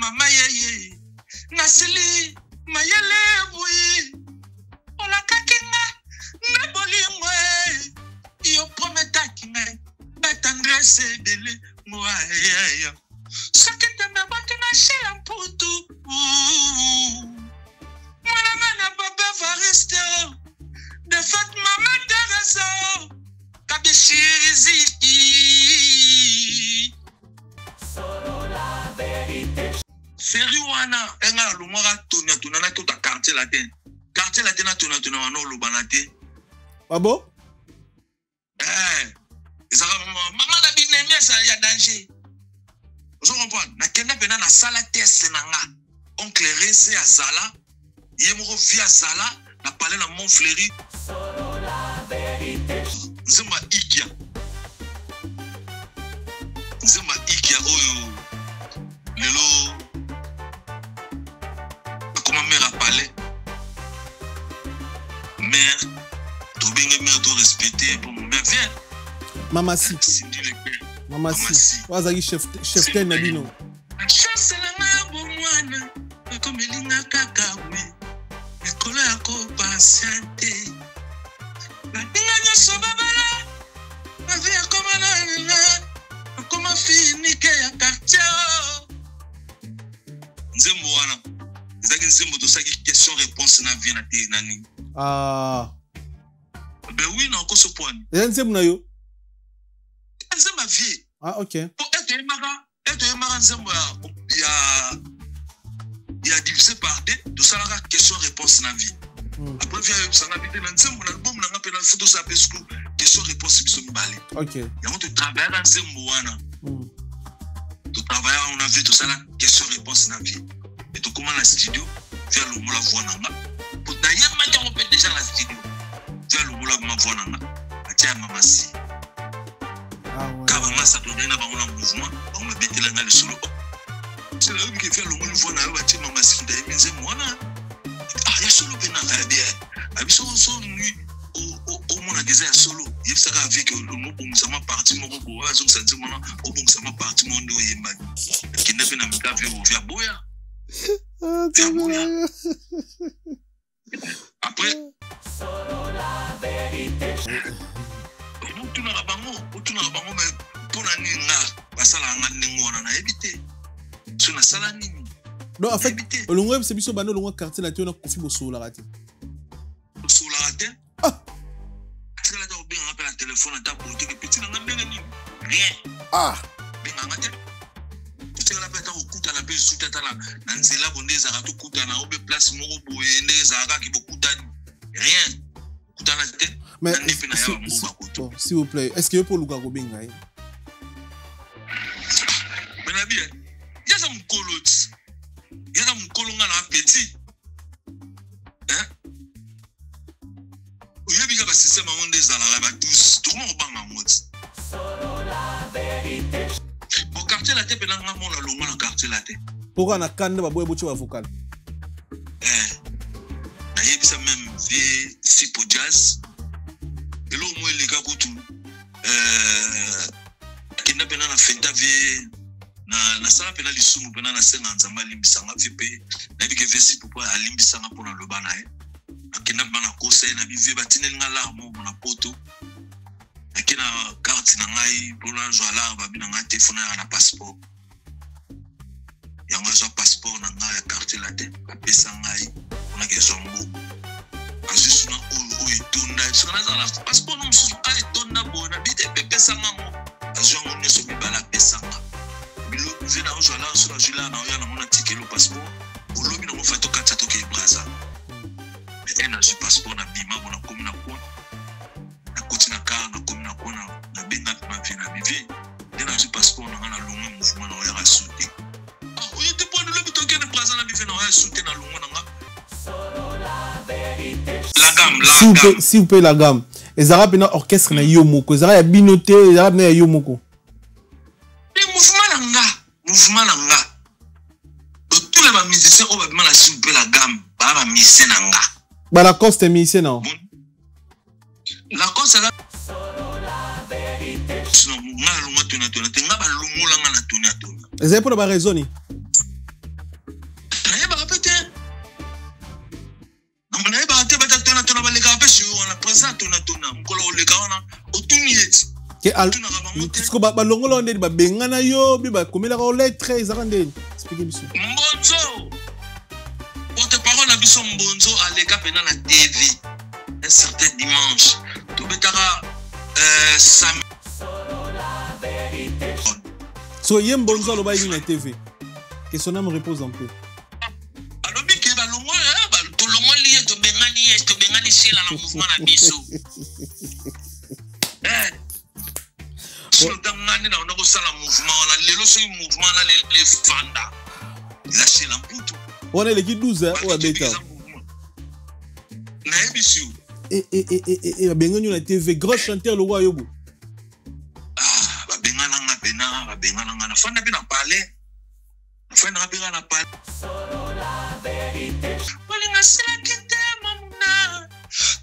mama yeye nasili mayele bui ola kakinga na bolimwe yo prometa kinga batandresse dele moi ya sakete me batina shela mputu mwana na baba variste de fait maman Teresa kabishirizi Feri wana enga lumora tuna na tota quartier latin na tuna wana lobana te abo ezaka mama na binene ça ya danger vous comprenez na kenda pena na sala test na nga oncle Rese azala yemoko via sala na parler na Montfleury nzema ikia oyo lelo comment mère a parlé mère to bien mère to respecter pour mon mère viens mama si wazaki chef ken na bino chef la mère bon mwana comme linga kaka we ekolo yako patiente la dinga sobabala ma vie comme na comment finike ya quartier nzembo wana ezaki nzembo tosaki question réponse na vie na te nani ben oui na koso point nzembo na yo nzembo vie ok pour être yemaka nzembo ya divisé par deux tosalaka question réponse na vie après via yebisanga bite na nzembo na album nanga mpe na photo sa pesco question réponse biso mibale ok yango totravaille na nzembo wana totravaille on a vu tosala question réponse na vie et tokoma na studio via longola voix nanga d'ailleurs matango mpe déjà na studio via longola ma voix nanga atia mama si kaba masa tozali na bango na mouvement bango babetela nga lisolo c'est là que via longola voix na yo batie mama si ndayemi nzembo wana ya solo mpe na bien abiso so nui omona déjà ya solo yebisaka avec mobongisama parti moko boya azongisa nzembo wana obongisama parti mo nde oyembani akende mpe na mika via boya après otunaka bango me mpona nini nga basalaka nga ndenge wana nayebi te so nasala nini non en fait olongo yebisa biso bando olongo quartier na te ona kofi bosololaka te atikala ta kobenganga mpe na telefone ata politike peti nanga ndenge nini rien benganga te totikala mpe ata kokutana mpe lisusu te ata na nzela bonde ezalaka tokutana obe place moko boye nde ezalaka ki bokutani rien kutana te na nde mpe na yawa moko bakoto s'il vous plaît est-ce que yo mpo luka kobenga ye benabi yaza mokolo ti yaza mokolo nga na petit oyebi kaka système yango nde ezalaka batous tokoma kobanga yango ti bo quartier la te mpe nanga mona longo na quartier la te mpoka na kande baboye botie bavocal nayebisa même vie sipo jazz elo mo eleka kutu akenda mpena na fenta vie nasala mpena lisumu mpena nasenga nzambe alimbisanga vie mpe nayebi ke vie sipo mpo alimbisanga mpona loba na ye akenda mpa na kosa ye na bivie batindelinga lar moko na poto ake na carte na ngai mpona zwa lar babi na ngai telefone yaka na passeport yango azwa passeport na ngai ya quartier la te apesa ngai mpona ke ezwa mbo azwi suna oyo etonda soki nazala na passeport no mosusu a etonda boye na bite epesanga ngo azwi yango nyonso mibale apesanga biloko vie na ozwa lar so nazwi lar na oya nango na tikelo passeport olobi nango fa tokatisa tokei braza nazwi passeport na bima bona komi na kona nakoti na kar na komi na kona nabengaki mavie na bivie nde nazwi passeport nanga na longo mouvement na oyaka sute oyo te mpo lobi tokende braza na bivie na oya sute na longo nanga s'il vous plaît la gamme ezalaka mpena orchestre na yo moko ezalaka ya bino te ezalaka mpena ya yo moko mouvement na nga tous les bamusiciens oyo babima na s'il vous plaît la gamme baa bamusicien na nga Lacoste est musicien non Lacoste là sinon nga longa tona te nga balongolanga na tona ezali mpona baraisoni Parce que balongo là on est bengana yo bi ba komela ko lettre ezakande expliquer monsieur Mbonzo porte-parole na biso Mbonzo aleka pena na TV un certain dimanche to betara Sam so yem Mbonzo lo ba yi na TV que son âme repose en paix alobi ke balongo to longo lié to bengani sila na mouvement na biso Ngani na onako sala mouvement la lelo so mouvement la le fanda lâcher l'amputo on est l'équipe 12 hein ou abeta na ebisu et bengani na TV gros chanteur le roi yobo ba bengana nga bena ba bengana nga na fanda bina parler fanda nga bena na parler solo la vérité walinga sala kete mamuna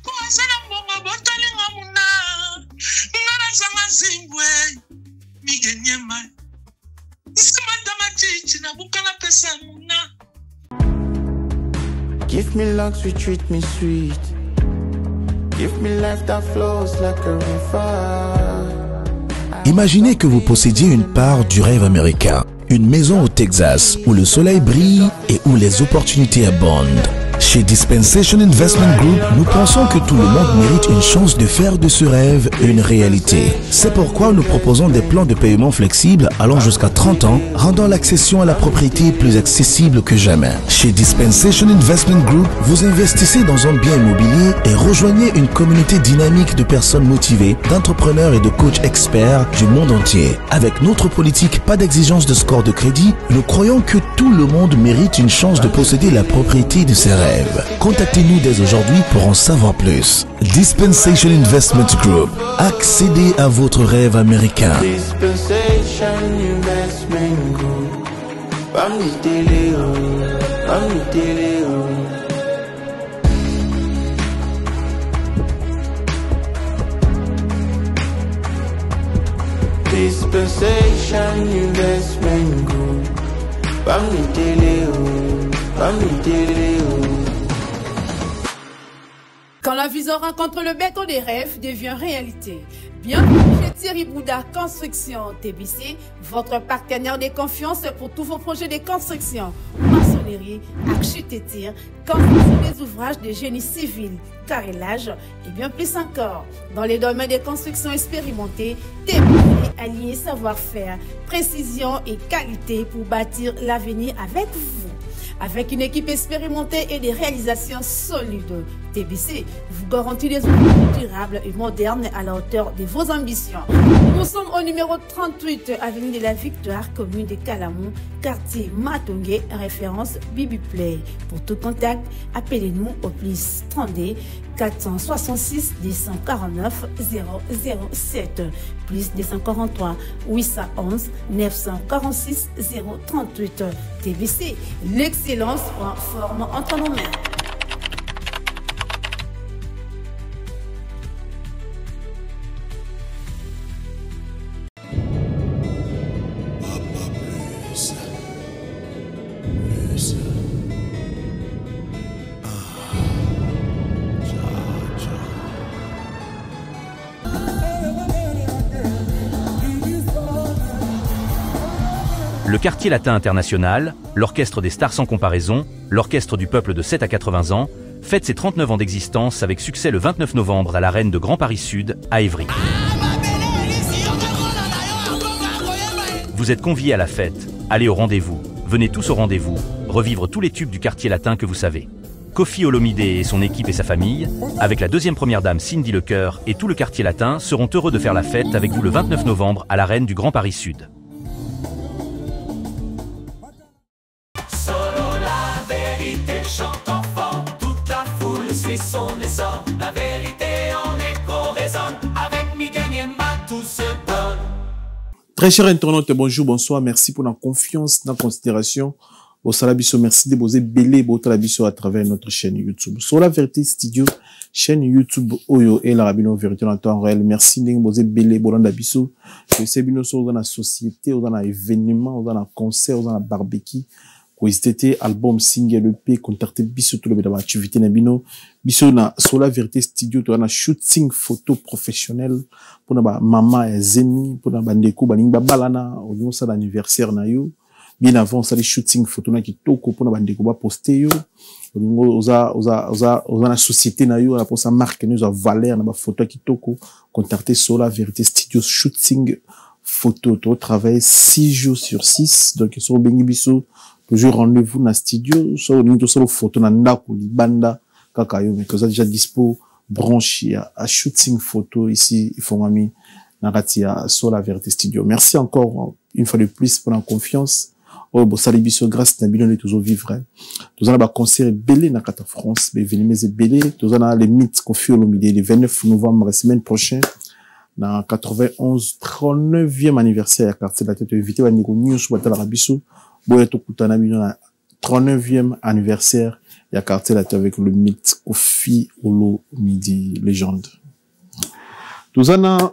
ko azala mbongo botali ngamuna ngana zanga zimbwe migenyema isematama chichi na bukana pesa muna. Give me luck, sweet, treat me sweet. Give me life that flows like a river. Imaginez que vous possédiez une part du rêve américain, une maison au Texas où le soleil brille et où les opportunités abondent. Chez Dispensation Investment Group, nous pensons que tout le monde mérite une chance de faire de ce rêve une réalité. C'est pourquoi nous proposons des plans de paiement flexibles allant jusqu'à 30 ans, rendant l'accession à la propriété plus accessible que jamais. Chez Dispensation Investment Group, vous investissez dans un bien immobilier et rejoignez une communauté dynamique de personnes motivées, d'entrepreneurs et de coachs experts du monde entier. Avec notre politique pas d'exigence de score de crédit, nous croyons que tout le monde mérite une chance de posséder la propriété de ses rêves. Contactez-nous dès aujourd'hui pour en savoir plus. Dispensation Investment Group. Accédez à votre rêve américain. Dispensation Investment Group. Dispensation Investment Group. Quand la vision rencontre le béton des rêves devient réalité. Bienvenue chez Thierry Bouddha Construction TBC, votre partenaire de confiance pour tous vos projets de construction, maçonnerie, architecture, construction des ouvrages de génie civil, carrelage et bien plus encore. Dans les domaines de construction expérimentés, TBC allié savoir-faire, précision et qualité pour bâtir l'avenir avec vous. Avec une équipe expérimentée et des réalisations solides, TBC vous garantit des outils durables et modernes à la hauteur de vos ambitions. Nous sommes au numéro 38, avenue de la Victoire, commune de Calamon, quartier Matongé, référence Bibi Play. Pour tout contact, appelez-nous au plus 32 466 249 007 plus 243 811 946 038. TBC, l'excellence en forme entre nos mains. Le Quartier Latin International, l'Orchestre des Stars sans comparaison, l'Orchestre du Peuple de 7 à 80 ans, fête ses 39 ans d'existence avec succès le 29 novembre à l'Arène de Grand Paris Sud, à Évry. Vous êtes conviés à la fête, allez au rendez-vous, venez tous au rendez-vous, revivre tous les tubes du Quartier Latin que vous savez. Kofi Olomide et son équipe et sa famille, avec la deuxième première dame Cindy Lecoeur et tout le Quartier Latin, seront heureux de faire la fête avec vous le 29 novembre à l'Arène du Grand Paris Sud. Son essor, la vérité en écho résonne, avec Miguel Niema tout se donne. Très chers internautes, bonjour, bonsoir, merci pour la confiance, la considération. Au Salabiso, merci de poser belé Botalabiso à travers notre chaîne YouTube. Sur la Vérité Studio, chaîne YouTube Oyo et la Rabino Vérité en temps réel. Merci de poser belé Botalabiso. Que c'est bien sûr dans la société, dans l'événement, dans la concert, dans la barbecue. C'était album, single, EP, contacter biso tout le monde activité na bino. Biso na Sola Vérité Studio, to na shooting photo professionnel pour na ba mama et zemi, pour na bandeko baninga balana, au niveau ça l'anniversaire na yo. Bien avant ça les shooting photo na kitoko pour na bandeko ba poster yo. Au niveau oza na société na yo, la pour sa marque nous a valeur na ba photo kitoko, contacter Sola Vérité Studio shooting photo, to travailler 6 jours sur 6. Donc sur bengi biso toujours rendez-vous na studio, so ni solo photo na ndako libanda kaka yo, mais que ça déjà dispo branché à shooting photo ici il faut ami na ratia Sola Vérité Studio. Merci encore une fois de plus pour la confiance. Oh bo sali biso grâce na bino toujours vivre. Tous on a ba concert belé na kata France, be venimez belé, tous on a les mythes Koffi Olomide le 29 novembre la semaine prochaine na 91 39e anniversaire à quartier la tête invité ba niko news batala rabiso. Boya tokutana bino na 39e anniversaire ya quartier la tête avec le mythe Koffi Olomide légende. Tozana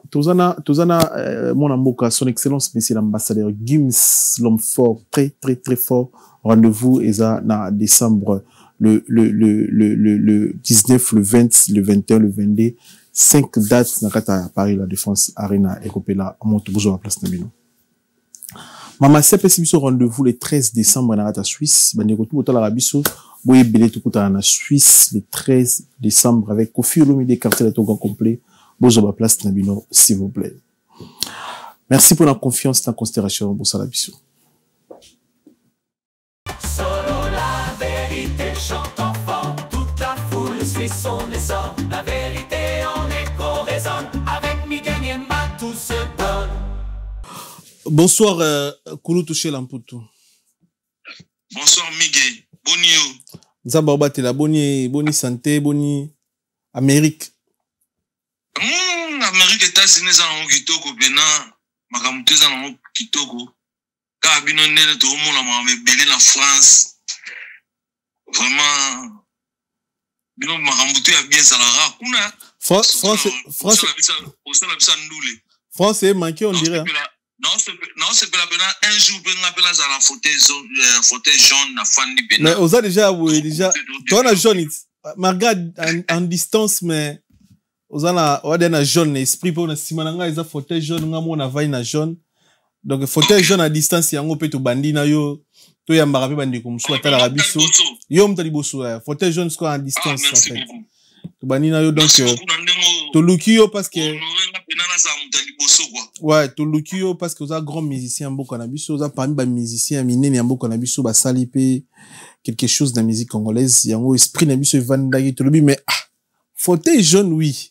mon amboka son excellence monsieur l'ambassadeur Gims l'homme fort très fort. Rendez-vous eza na décembre le 19, le 20, le 21, le 22, 5 dates na kata Paris la Défense Arena et Copela à Montebourg à place Nabino. Mama sepe sibiso rendez-vous le 13 décembre na kata Suisse, bandeko tout autant la rabiso, boye belé tout kota na Suisse le 13 décembre avec Koffi Olomide quartier de Togo complet. Bonjour, place Nabino, s'il vous plaît. Merci pour la confiance, la considération. Bonsoir, Labisso. Solo la vérité chante enfant, toute la foule suit son essor. La vérité en écho résonne, avec Miguel Niemba tout se donne. Bonsoir, Koulou Touché Lamputu. Bonsoir, Miguel. Bonio. Zaba Obatela, boni santé, boni Amérique. Amérique États-Unis en kitoko bena makamuteza na kitoko ka bino nene to mona ma belé na France vraiment bino makamutu ya bien salara kuna France est manqué on dirait non c'est pas bena un jour bena pela za la fauteuil jaune na fandi bena mais oza déjà toi na jaune ma regarde en distance mais ozana wadena jaune esprit pour na simananga eza fauteuil jaune ngamo na vai na jaune donc fauteuil jaune à distance yango pe to bandi na yo to ya mbaka pe bandi ko msu atala rabiso yo mta liboso fauteuil jaune quoi en distance en fait to bandi na yo donc to lukio parce que ouais to lukio parce que oza grand musicien mboka na biso oza parmi ba musicien minene ya mboka na biso ba sali pe quelque chose de la musique congolaise yango esprit na biso vandaki to lobi mais fauteuil jaune oui.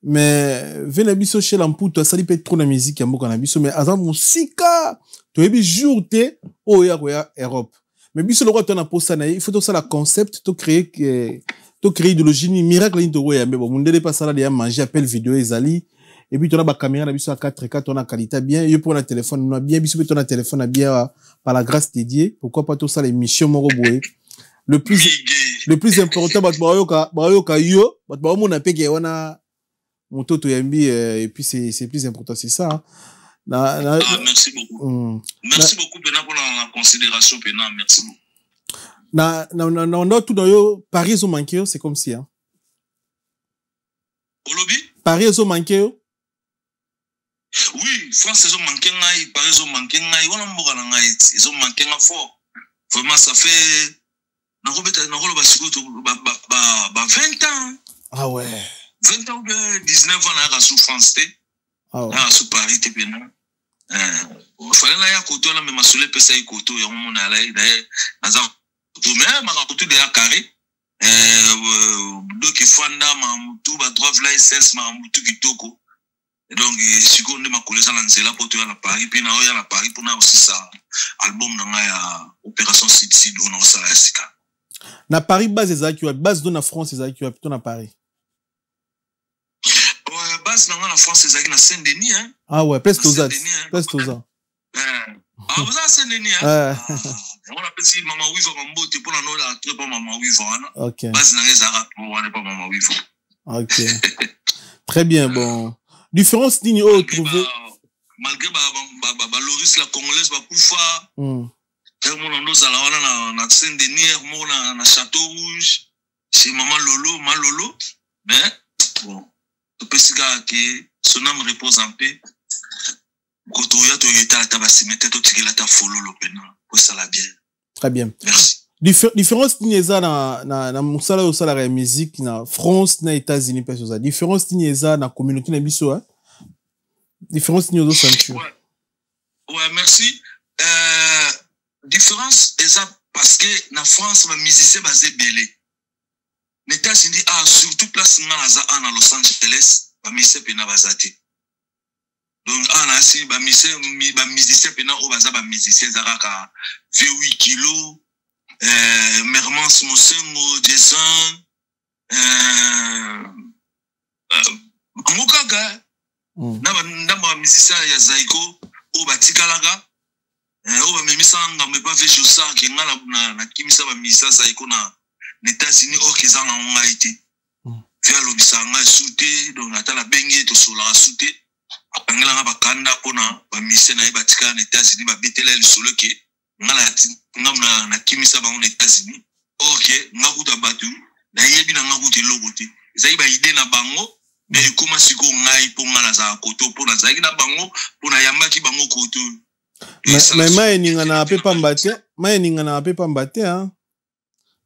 Mais Venabiso chez l'amputo ça peut trop la musique yambo kanabiso mais azan musika to ebi jour te o ya Europe mais biso le roi ton aposa na il faut tout ça la concept to créer idéologie ni miracle ni to ya mais bon mundele pas ça là de manger appel vidéo ezali et puis tu as ba caméra na biso à 4K ton a qualité bien et pour un téléphone on a bien biso ton téléphone a bien par la grâce de Dieu pourquoi pas tout ça les missions moko boye le plus important bayoka yo ba mo na peke wana mon toto yambi et puis c'est plus important c'est ça hein. Merci beaucoup merci beaucoup Bena pour la considération Bena merci beaucoup tout dans yo Paris ont manqué c'est comme si hein Olobi Paris ont manqué oui France ils ont manqué ngai Paris ont manqué ngai wana mboka na ngai ils ont manqué ngai fort vraiment ça fait na robeta na rolo basiko ba 20 ans ah ouais 20 ans 19 ans à sous France à sous Paris te pena fallait là ya koto là même sur les pesa y koto ya mon là d'ailleurs naza to même ma koto de ya carré donc fanda ma mutu ba droit license ma mutu kitoko donc seconde ma collègue là nzela pour toi à Paris puis na ya la Paris pour na aussi ça album na ya opération Sud on a ça là sika na Paris base ezaki wa base do na France ezaki wa plutôt na Paris base dans la France c'est na Saint-Denis hein ah ouais presque aux ans vous avez Saint-Denis hein on appelle ça maman wifa mambote pour la nola très pas maman wifa OK base na les arabes on n'est pas maman wifa OK très bien bon différence ni au trouver malgré Loris la congolaise ba kufa Nous allons na Saint-Denis, na Château Rouge, chez Maman Lolo, Malolo. Mais, bon, tu peux se dire que son âme repose en paix. Quand tu y a ta basimete, tu la ta follow l'opéna. Ça la bien. Très bien. Merci. Différence nieza na musala yo sala la musique na France na États-Unis parce que différence nieza na communauté na biso hein. Différence nieza sentu. Ouais, merci. Différence exact parce que na France ma musicien basé belé. Les États-Unis surtout place na Los Angeles, ba musicien pena bazati. Donc na si ba musicien pena o baza ba musicien zaraka 28 kilos. Mermans Mosengo, Jason, Mokaga, Naba musicien ya Zaiko, Oba Tikalaga, Oba Memisanga, me pas fait chose qui na Kimisa ba musicien Zaiko na États-Unis, Okezan na Ongaïti. Faire l'obisanga souté, donc atala bengi to sola souté. Apangela nga bakanda pona ba musicien na Ibatika na États-Unis ba betela le solo ke. Na kimisa bango na États-Unis. OK, ngakuta batu, na yebi na ngakuta logote. Ezali ba idée na bango, mais comment siko ngai po ngala za koto po na zaki na bango, po na yambaki bango koto. Mais ma eninga na pe pambate, ma eninga na pe pambate hein.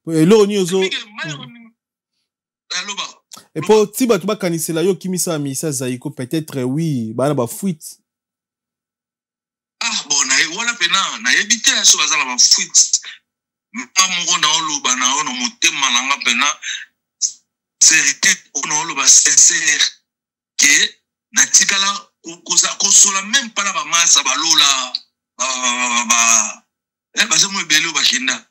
Elo ni ozo. Et pour ti batu ba kanisela yo kimisa misa zaiko peut-être oui, bana ba fuite. Bon, na pena na ebite so bazala ba fuite mamo na oloba na ono motema nanga pena c'est ono oloba sincère que na tikala ko sola même pas la ba masa ba lola ba se mo belo ba kinda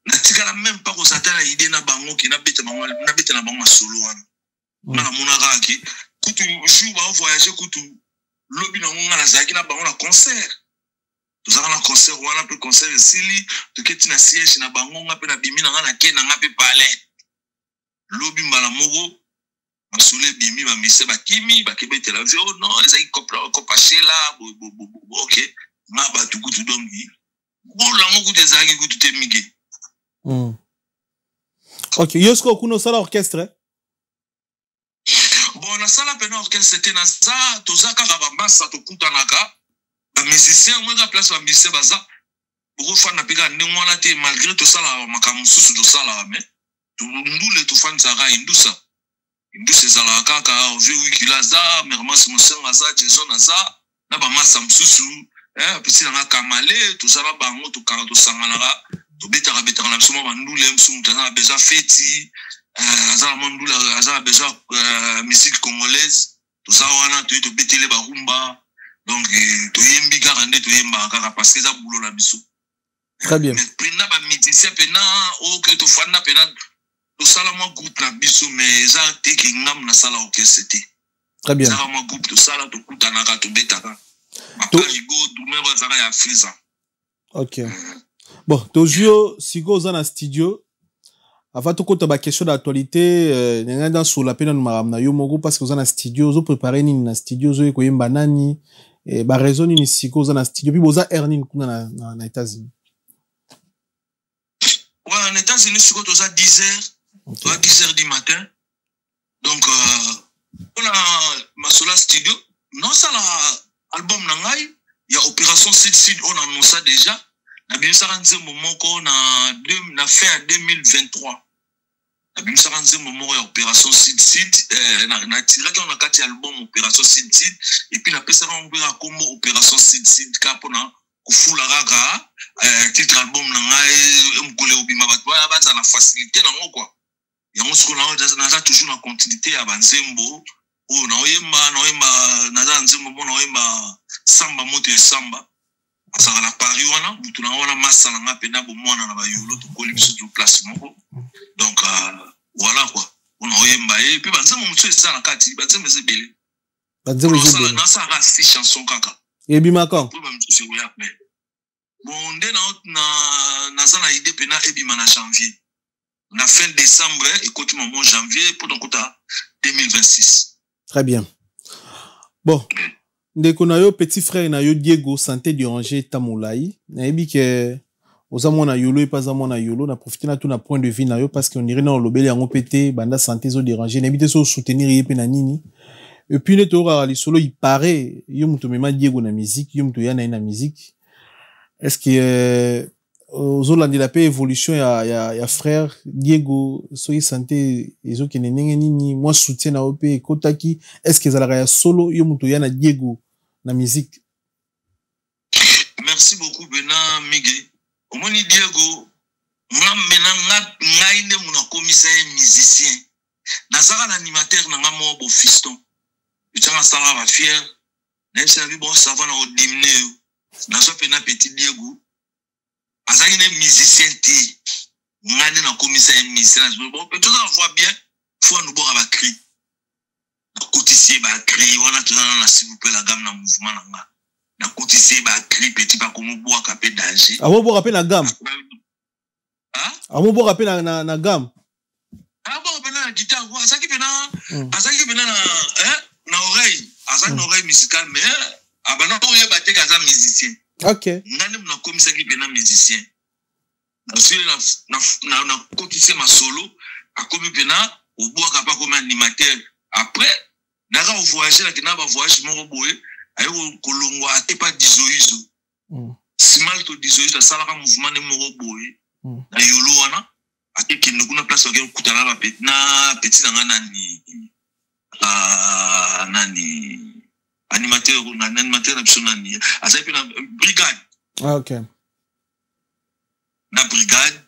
na tikala même pas ko satana idée na bango ki na bete na bango solo wana na monaka ki kutu shu ba voyager kutu lobi na ngonga na zaki na bango na concert. Tous avons un concert ou un peu concert de Sili, tout qui est na siège na bango na pe na bimi na na ke na pe palais. Lobi mbala mogo, na soule bimi ba mise ba kimi ba kebe télévision. Oh non, les aïe copaché là, OK. Na ba tout kutu dongi. Bo la ngoku des aïe kutu te migi. OK, yosko kuno sala orchestre. Bon, na sala pena orchestre c'était na za to zaka ba massa to kutanaka. Ba musicien moi ga place ba musicien baza. Boko fa na pika ndengwana te malgré to sala makamususu to sala mais to ndule to fan zaka indusa. Indusa sala kaka vieux kila za mermas mosenga za Jason za na ba massa mususu petit na kamale to sala bango to ka to sangana to betara na suma ba ndule msumu tana beja feti. Azala mandula azala beja musique congolaise tout ça wana to betele ba rumba donc to yembi garande to yemba kaka parce que ça boulot la biso très bien pena ba musicien pena o que to fana pena to sala mo groupe na biso mais ça te ki ngam na sala orchestre très bien ça mo groupe to sala to kutana ka to betaka to rigo to me ba zaka ya frisa. OK bon to jio sigo za na studio. Avant tout, quand question d'actualité, n'est dans sur la peine de maramna yomogo parce que vous en a studio, vous préparez ni na studio, vous avez banani, et bah raison ni si vous en a studio, puis vous avez erni na États-Unis. Ouais, en États-Unis, c'est quand vous avez 10h, 10h du matin. Donc, on a ma sola studio. Non, ça l'album nangai, il y a Opération Sud, on a annoncé déjà. Na bimisa kanze momoko na fin 2023. Na bimisa kanze momoko ya Opération Sud na tiraki on a kati album Opération Sud et puis na pesa on bera comme Opération Sud ka pona kufula kaka titre album na ngai mkole obima batwa baza na facilité na ngo quoi. Yango siko na toujours na continuité ya banzembo o na oyemba na nzembo bona oyemba samba moto ya samba. Ça va la Paris wana mutu na wana masala nga pena bo mwana na ba yolo to koli biso du place moko donc voilà quoi on a yemba et puis banzemo mutu esa na kati banzemo ezebele na ça ra 6 chansons kaka et bimaka bon nde na ça na idée pena et bima na janvier na fin décembre et côté moment janvier pour donc 2026 très bien bon ndeko na yo petit frère na yo Diego santé déranger Tamolai na yebi ke oza mona yolo et pas mona yolo na profiter na tout na point de vue na yo parce qu'on dirait na lobeli yango pété banda santé zo déranger na bité so soutenir yé na nini et puis ne tora li solo il paraît yo muto mema Diego na musique yo muto ya na musique est-ce que ozolandi la paix évolution ya frère Diego soyi santé ezo ke nenenge nini moi soutien na op kotaki est-ce que ezalaka ya solo yo muto ya na Diego na musique? Merci beaucoup Bena Miguel. Omoni Diego nga mena ngai nde muna komisa musicien nazaka na animateur na nga mo bo fiston utanga sala ba fier na savi bon savant na odimne na so pena petit Diego azaki ne musicien ti nga nde na komisa musicien bon peut être voit bien faut nous boire ba cri cotiser ba cri wana tuna na s'il vous plaît la gamme na mouvement na nga na cotiser ba cri petit pas comme boire capé danger abo boire capé na gamme abo boire capé na gamme abo boire na guitare azaki pena na oreille azaki na oreille musicale mais abana oye baté kaza musicien. OK ngane mna komisa ki pena musicien na sile na cotiser ma solo akomi pena au boire capé comme animateur après naka voyager la kina ba voyage moko boye ayo kolongwa ate pas dizoizo simal to dizoizo sala ka mouvement ne moko boye na yolo wana ate kende kuna place wa kutana ba petit na nani animateur na biso nani asapi na brigade. OK na brigade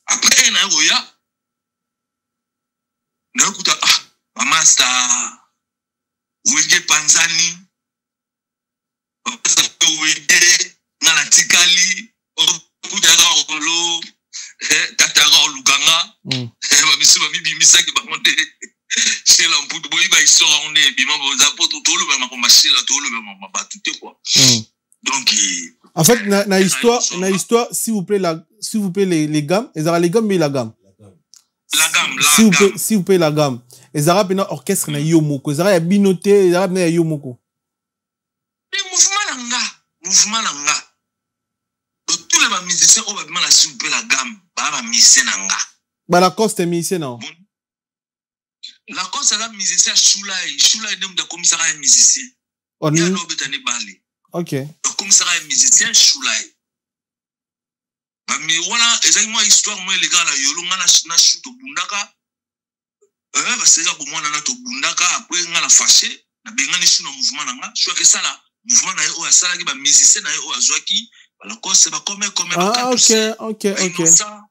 après na roya na kuta master Wege Panzani Wege Nana Tikali Kudara Olo Tatara Oluganga Bamisu Bamibi Misaki Bamonte chez l'ampoule boy ba iso on est bima boza poto tolo ba ma machila tolo ba ba tout quoi. Donc en fait na histoire s'il vous plaît les gammes les gammes mais la gamme s'il vous plaît la gamme ezara pena orchestre na yo moko ezara ya binote ezara na yo moko mouvement nanga tous les musiciens on va demander la s'il vous plaît la gamme ba musicien nanga ba la coste musicien non la coste la musicien Shulai de mu commissaire musicien on ya no betane balé. OK le commissaire musicien Shulai ba mi wana ezali histoire moi les gars la yolo ngana na shoot bundaka baseza bomwana na to bundaka après nga la fâché na bengani shu na mouvement nanga je que ça là mouvement na yo asala ki ba musicien na yo azwaki la cause ba comme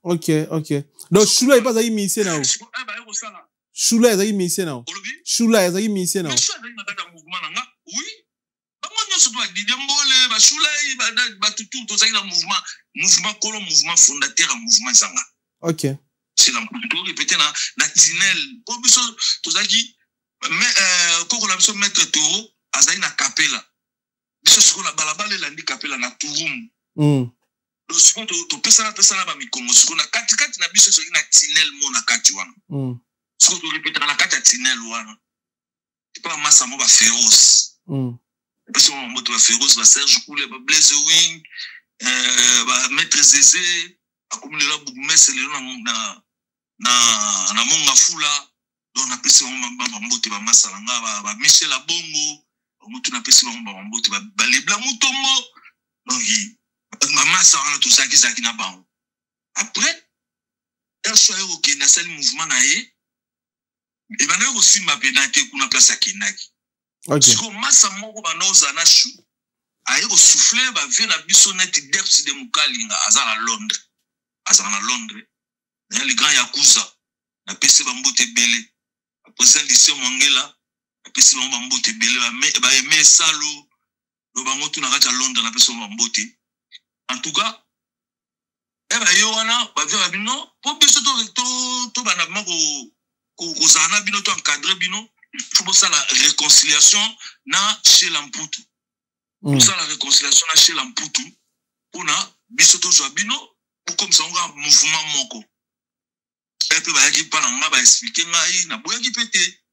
OK donc Shula est pas za musicien na Shula za musicien na Shula za musicien na mouvement nanga oui ba monyo so ba didembole ba Shula ba tutu to za na mouvement kolo mouvement fondateur mouvement zanga. OK c'est la plutôt répéter na tinel pour biso tozaki mais koko la biso mettre toro azali na capella biso siko la balabala landi capella na turum le siko to pesa na ba mikongo siko na kati na biso siko na tinel mo na kati wana siko to répéter na kati ya tinel wana c'est pas massa mo ba féroce biso mo to ba féroce ba Serge Koule ba Blaze Wing ba maître Zézé akumlela bugumese lelo na monga fula donc na pesi ba mbote ba masalanga ba Michel Abongo mutu na pesi ba mbote ba lebla mutombo donc mama ça on tout ça qui na bango après elle soit OK na sali mouvement na ye et bana aussi ma pénalité kuna place akinaki parce que massa moko ba noza na chou aye ko souffler ba vie na bisonete depth de mukalinga azala Londres les grands yakuza na pesi ba mbote belé après lycée Mangela na pesi ba mbote belé ba aimer salo do ba ngotu na kata Londres na pesi ba mbote en tout cas ba yo wana ba via bino po biso to ba na mako ko zana bino to encadrer bino faut ça la réconciliation na chez Lamputu pour ça la réconciliation na chez Lamputu pona biso to zo bino comme ça on a mouvement moko et puis ba yaki pa nga ba expliquer ngai na boya ki pété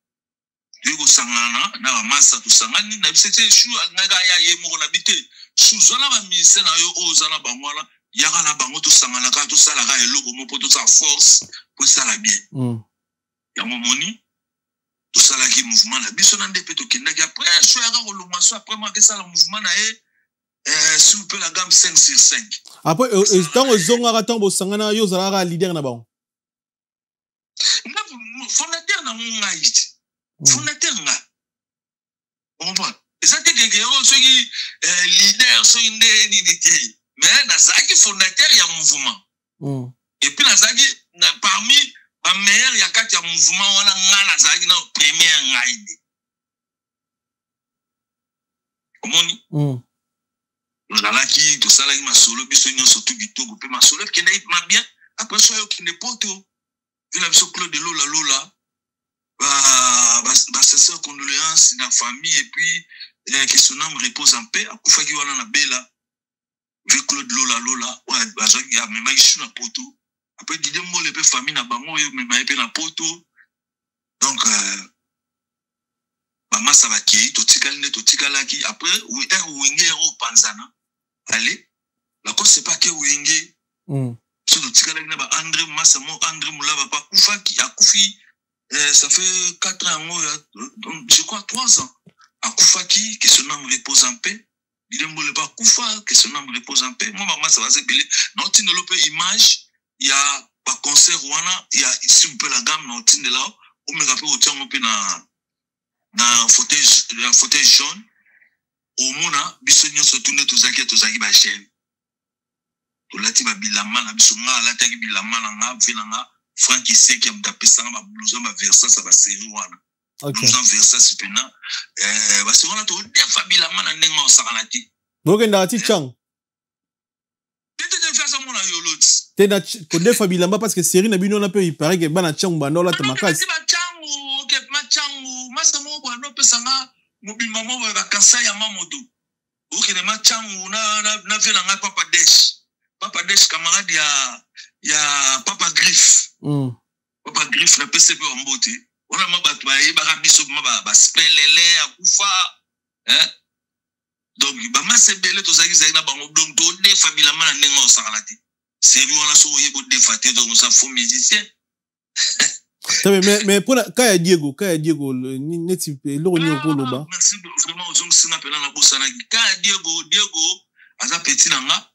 Diego Sangana, na massa to Sangani, na bisete chou naga ya ye moko na bité. Chou zona ba mise na yo ozana bangwala, yaga na bango to Sangana ka to sala ga eloko mo poto sa force pour ça la bien. Ya momoni to sala ki mouvement na biso na ndepé to kinda ki après chou yaga ko lumaso après moi que ça le mouvement na e s'il vous plaît la gamme 5 sur 5. Après tant ozonga tant bo Sangana yo zala leader na bango. Na fondateur na mungaiti. Fondateur nga. On voit. Et ça, c'est ceux qui leader, ceux qui n'étaient. Mais Nazaki, fondateur, il y a un mouvement. Et puis Nazaki, parmi les meilleurs, il y a 4 mouvements, on a Nazaki dans le premier ngaïdi. Comment on a qui, tout ça, là, il m'a solo, puis il m'a surtout du tout, puis il m'a solo, puis il m'a bien. Après, ça, il n'y a pas de tout. Il a vu Claude de Lola. Sa sœur condoléances na famille et puis que son âme repose en paix à Koufaki wana na bela vu Claude Lola ouais bazaki ya mema isu na poto après Didier Mbole pe famille na bango yo mema pe na poto donc mama sabaki to tikalaki après wenge ro panzana allez la cause c'est pas que wenge so to tikalaki na ba André Massamo André Moulaba pa Koufaki akufi. Ça fait 4 ans, je crois 3 ans. À Koufaki, que son âme repose en paix. Il ne voulait pas Koufa, que son âme repose en paix. Moi, maman, ça va s'appeler. Dans une image, il y a un concert Rwanda, il y a ici un peu la gamme, dans une de là, on me rappelle au temps, on peut dans fauteuil jaune. Au Mona, Bissonio se tourne tous zaki bachel. Tout là, tu vas bilama, la bisonga, la tagi bilama, la vilanga. Franck sait qu'il y a tapé ça ma blouson ma versa ça va série wana blouson versa supena parce qu'on a tout des familles la mana nengo sakanati bokenda ati chang peut-être de faire ça mon yolot tena ko des familles là parce que série na bino na pe il paraît que bana chang bana la tamakasi ba changu ke ma changu masa mo bwana pesa nga mobima mo ba kansa ya mamodo okene ma changu na vela nga papa desh camarade ya Papa Griff. Papa Griff na PCP en beauté. On a mabatu ba biso ba spelele akufa. Hein? Donc ba masebele to zaki na bango donc to des familles mana nengo sakalati. C'est lui on a so yebo défaté donc ça faux musicien. Mais pour Kaya Diego neti lo ni ko loba. Merci vraiment aux hommes sina pena na bosana Kaya Diego aza petit nanga.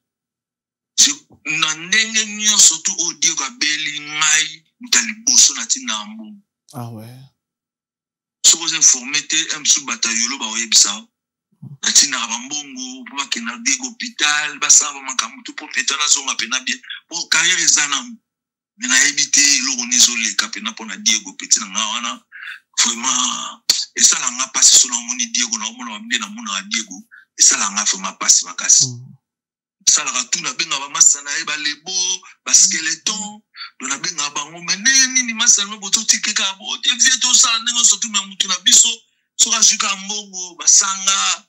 Na ndenge nyonso tu o Diego abeli ngai mutali boso na tina mbu. Ah ouais. So vous informez te msu batayolo ba oyebisa. Na tina bambongo pour que na Diego hôpital basa ba makamu tu propriétaire na zonga pena bien. Pour carrière ezana na éviter lo onisolé kapena pona Diego petit na wana. Vraiment et ça la nga passe sur la moni Diego na mona ba na mona Diego et ça la nga vraiment passe makasi. Ça la tout na benga ba masana e ba lebo ba skeleton do na benga bango mene nini masana boto tikeka bo te vie to sala ndenge so tu me mutu na biso so ka juka mbongo basanga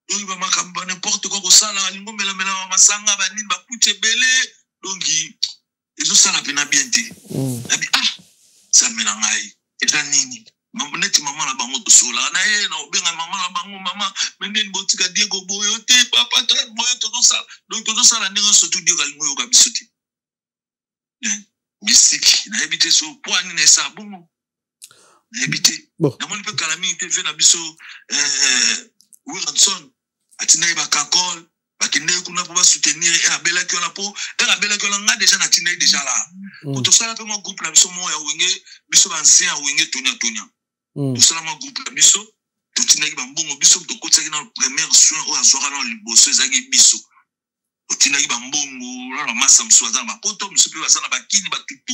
donc ba makamba n'importe quoi ko sala lingo mela ba masanga ba nini ba kuche bele donc ezo sala pena bien te ça mena ngai eta nini Mamneti mama na bango to sola na ye na benga mama na bango mama menden botika Diego boyo te papa to boyo to sala donc to sala ndenge so tu Diego alingo yo ka bisuti mystique na habité so poani na sa bongo na habité na moni pe kalami te fe na biso Wilson atina ba kakol bakinde kuna po ba soutenir et abela ki ona po abela ki ona nga déjà na tina déjà là to sala pe mo groupe na biso mo ya wenge biso ba ancien wenge tonya tout ça ma groupe la biso tout tinaki bambongo biso to kotsaki na premier soin o azwaka na liboso ezaki biso to tinaki bambongo na massa mswaza ba poto msupe basana bakini batutu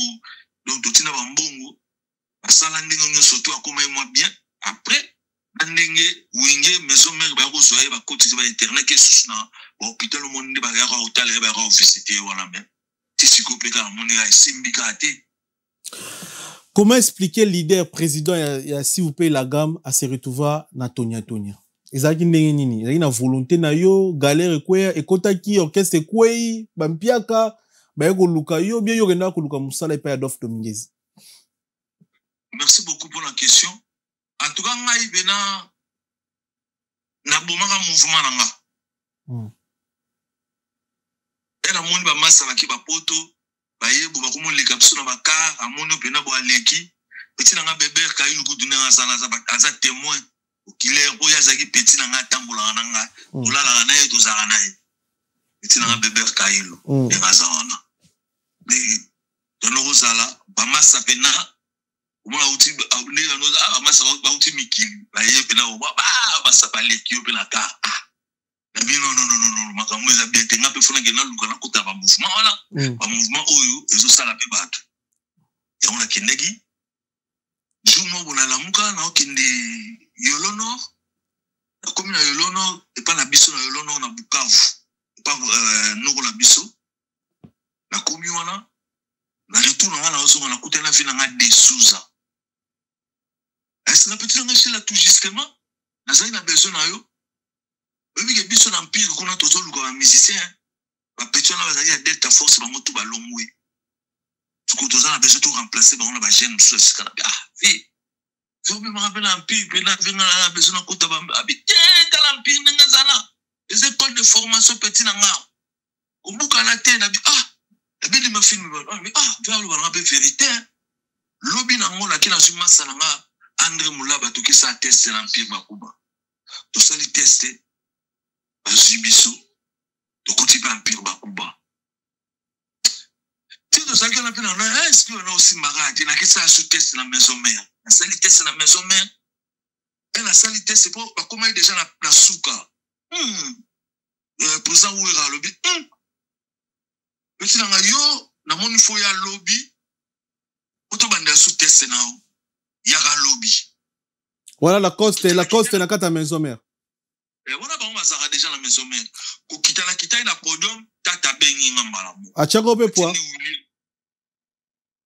donc to tina bambongo basala ndenge nyonso to akoma moi bien après ndenge wenge maison mère ba ko zoya ba kotisi ba internet ke susna ba hôpital au monde ba ga hotel ba ga visiter wana même tisiko peka na monde ya simbika te. Comment expliquer leader président ya s'il vous plaît la gamme à se retrouver na Tonya ezaki ndenge nini ezaki na volonté na yo galère kwea ekotaki orchestre kwei bampiaka bayeko luka yo bien yo kenda ko luka musala pa ya Adolphe Dominguez. Merci beaucoup pour la question. en tout cas ngai bena na bomaka mouvement nanga ela moni ba massa baki ba poto ba yebo ba komoleka biso na baka amoni pena bo aleki petit nanga bébé ka yu kuduna ngasana za témoin okile ko ya zaki petit nanga tambola nanga olala na ye to za na ye petit nanga bébé ka yu ngazana ni dono zala ba massa pena umona uti abuleka no ba massa ba uti mikili ba ye pena ba massa ba leki yo pena ka non makambo eza bien te nga pe fona ngena luka na kota ba mouvement wala ba mouvement oyo ezo sala pe bato ya ona kendeki jumo bona la muka na okende Yolono na komi na Yolono e pa na biso na Yolono na Bukavu e pa noko na biso na komi wana na retour na wana ozo na kutana fina nga de Souza est-ce na petit nga chez la tout justement na zai na besoin na yo. Oui, que biso na empire qu'on a toujours le musicien. La personne va dire Delta Force bango tout balongwe. Tu ko toza na besoin tout remplacer bango na ba jeune sur ce canapé. Ah, oui. Faut me rappeler empire pe na venga na besoin ko ta ba habiter dans l'empire nga zana. Les écoles de formation petit na nga. Kumbuka na te na bi bi ma film ba. Vers le ba vérité. Lobi na ngo la kina suma salanga André Moulaba to ki sa tester l'empire bakuba. To sali tester Zubiso, de continuer un pire bakuba. Si nous avons un est-ce qu'on a aussi marade, il y a qui ça sous test la maison mère. La salité c'est la maison mère. Et la salité c'est pour comment déjà la souka. Président Ouira lobby. Petit dans yo, na mon faut ya lobby. Auto bande sous test na o. Ya ga lobby. Voilà la coste na kata maison mère. Et voilà, on va déjà la maison mère. Pour quitter la podium, tata bengi ngambalamu. A chakobe poa.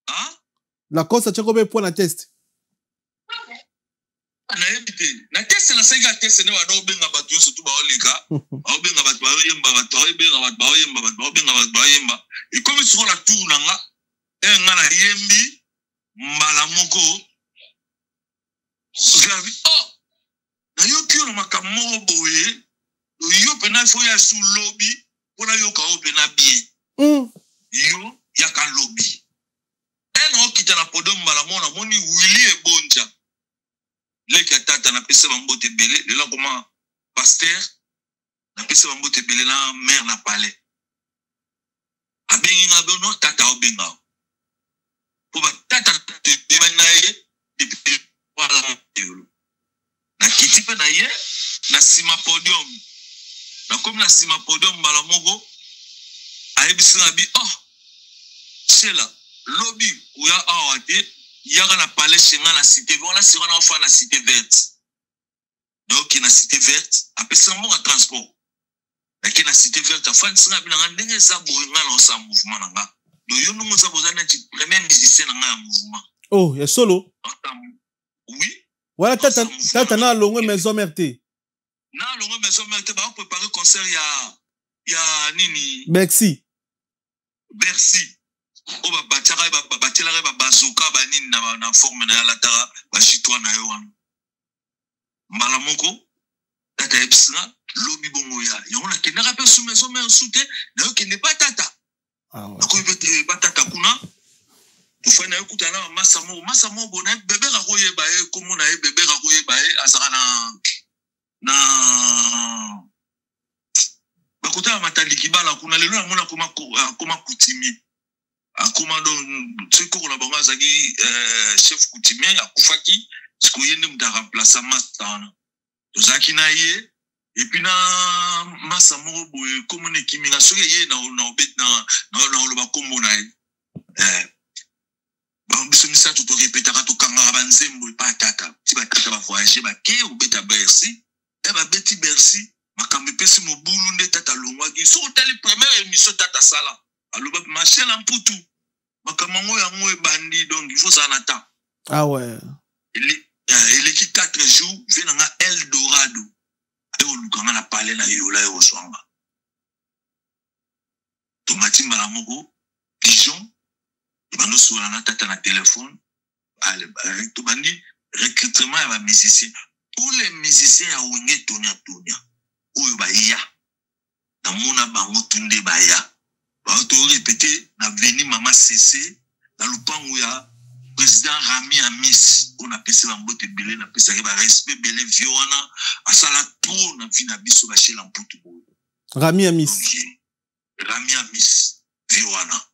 Hein? La cause a chakobe poa na test. Na ebite. Na test na sega test ne wa do benga batu yo surtout ba oleka. Ba benga batu ba yemba batu ba benga batu ba yemba batu ba benga batu ba yemba. Et comme sur la tour nanga, nga na yembi malamoko. Na yo kio na makamoko boye yo pena fo ya sous lobby pona yo ka opena bien yo ya ka lobby eno kita na podom bala mona moni Willy e bonja leka tata na pesa bambote belé de là comment pasteur na pesa bambote belé na mère na palais abengi nga bono tata obenga po ba tata te banaye depuis voilà na kiti pe na ye na sima podium na comme na sima podium bala moko ayebisina bi c'est là lobby uya awate yaka na palais chenga na cité verte na sira na fa na cité verte donc na cité verte apesa mo transport lakini na cité verte afan singa bi na ndenge za boringa na sa mouvement nanga do yo nungo za bozana ti premier musicien na mouvement ya solo oui. Voilà, tata na longue maison mère te. Na longue maison mère te ba préparer concert ya nini? Bercy. O ba batira ba batela ba bazuka ba nini na forme na la tara ba chitwa na yo wana. Malamoko tata epsina lobi bongo ya. Yo na kena rappel sous maison mère soute na yo kene pas tata. Ouais. Ko ibete ba tata kuna. Tu fais na écoute na massa mo bona bébé ga ko yeba e komo na e bébé ga ko yeba e azaka na bakuta matandiki bala kuna lelo na mona koma coutumier akoma don tsiko na bango azaki chef coutumier akufaki siko yende muta remplacer master to zaki na ye et puis na massa mo boye komo ne kiminga soki ye na obet na loba kombo na e biso misato to répétera to kanga banzembo pa tata ti ba tata ba voyager ba ke ou beta Bercy e ba beti Bercy makambe pesi mobulu nde tata longwa ki so tali première émission tata sala aloba marché la mputu makamango yango e bandi donc il faut ça en attend ouais il est qui 4 jours vient na Eldorado e o lukanga na pale na yola e o swanga to matimba la moko Dijon bano sola na tata na téléphone ale to bandi recrutement ya ba musiciens. Tous les musiciens ya wenge Tonia oyo ba ya na mona bango tunde ba ya ba to répéter na veni mama CC na lupango ya président Rami Amis on a pese ba mbote belé na pesa ba respect belé viona asala trop na vie na biso ba chez Lamputu Rami Amis Rami Amis viona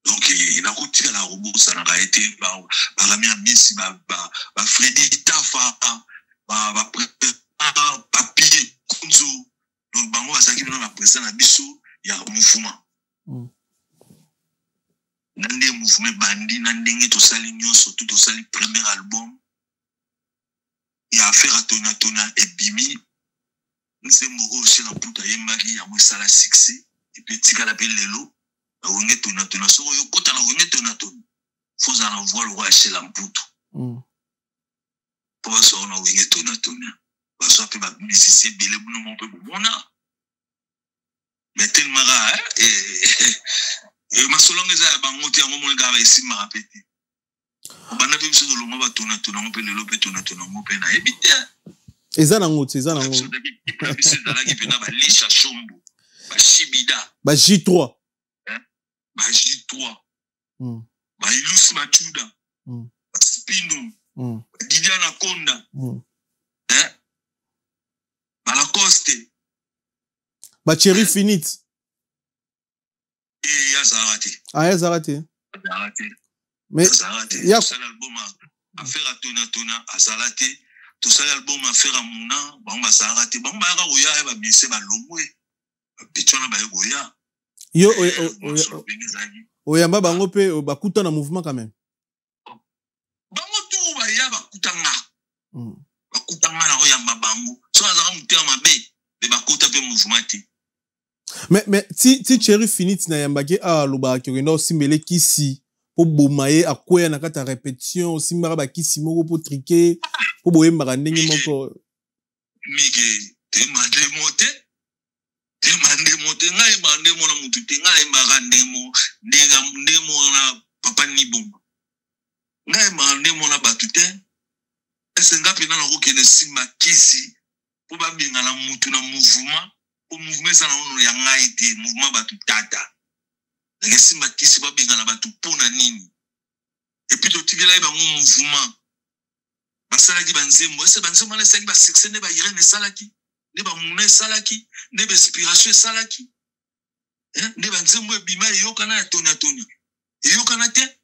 donc il a coûté la robot ça n'a été ba Rami Amis ba Freddy Tafa ba papier kunzu donc bango bazaki na président na biso ya mouvement nande mouvement bandi nandenge to sali nyonso tout to sali premier album ya affaire à tona et bimi nsembo o chez la puta yembaki ya mosala succès et puis tika la pele lelo wenge tona so yo kota na wenge tona faut en avoir le roi chez la puta pour ça on a wenge tona parce que ba musicien belé bono mon peu bona mais tellement rare et ma solonge za bangote ya momo ngaba isima rapete bana pe biso lo ngoba tona mo pe lelo pe tona mo pe na ebite eza na ngoti biso za ki pe na ba lisha shombo ba shibida ba J3 ba J3 ba Ilus Machuda ba Spino Didier Anaconda ba Lacoste ba Cherry Finite et ya Zarate Zarate mais il y a un album à faire à tona à Zarate tout ça album à faire à Mouna ba Zarate ba ga oya ba mise ba lomwe petona ba oya yo oyamba bango pe bakuta na mouvement quand même bango tout ba ya bakutanga bakutanga na oyamba bango so azaka mutema mabe be bakuta pe mouvement ti mais si Cherry Finite na yambaki a loba kendo simbele kisi po bomaye akoya na kata répétition simbara ba kisi moko po triquer po boyemba ndenge moko mike te mande mote ngai mande mo na mutu te ngai magandemo ndemo na papa ni bomba ngai mande mo na batute ese ngapi na ko kene simba kisi po ba binga na mutu na mouvement au mouvement ça on ya ngaite mouvement batu tata les simba kisi ba binga na batu pona nini et puis to tivela ba mouvement basala ki banzembo ese banzembo na saki ba succès ne ba irene salaki ne ba muna salaki ne ba inspiration salaki ne banzembo bima yokana ya tonya yokana te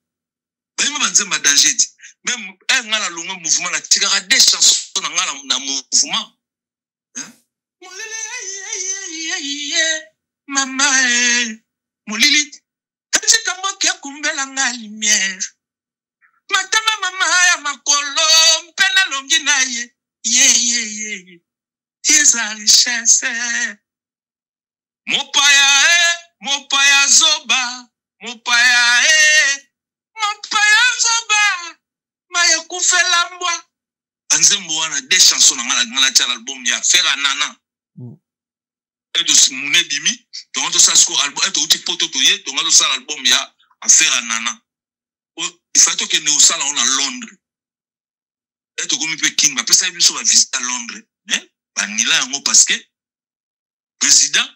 ba ima banzembo danger même ngala longo mouvement na tigara des chansons na ngala na mouvement mama molili tati kamba kia kumbela nga lumière matama mama ya makolo mpena longi na ye eza richesse mopaya zoba maya kufela mbwa anzembo wana des chansons na ngala tia l'album ya Fera Nana de Mouné Bimi, donc ça score album, et tout poto toye, donc ça l'album ya Affaire à Nana. Il faut que nous ça on à Londres. Et tout comme peut King, après ça il va visiter à Londres, hein? Bah ni là en parce que président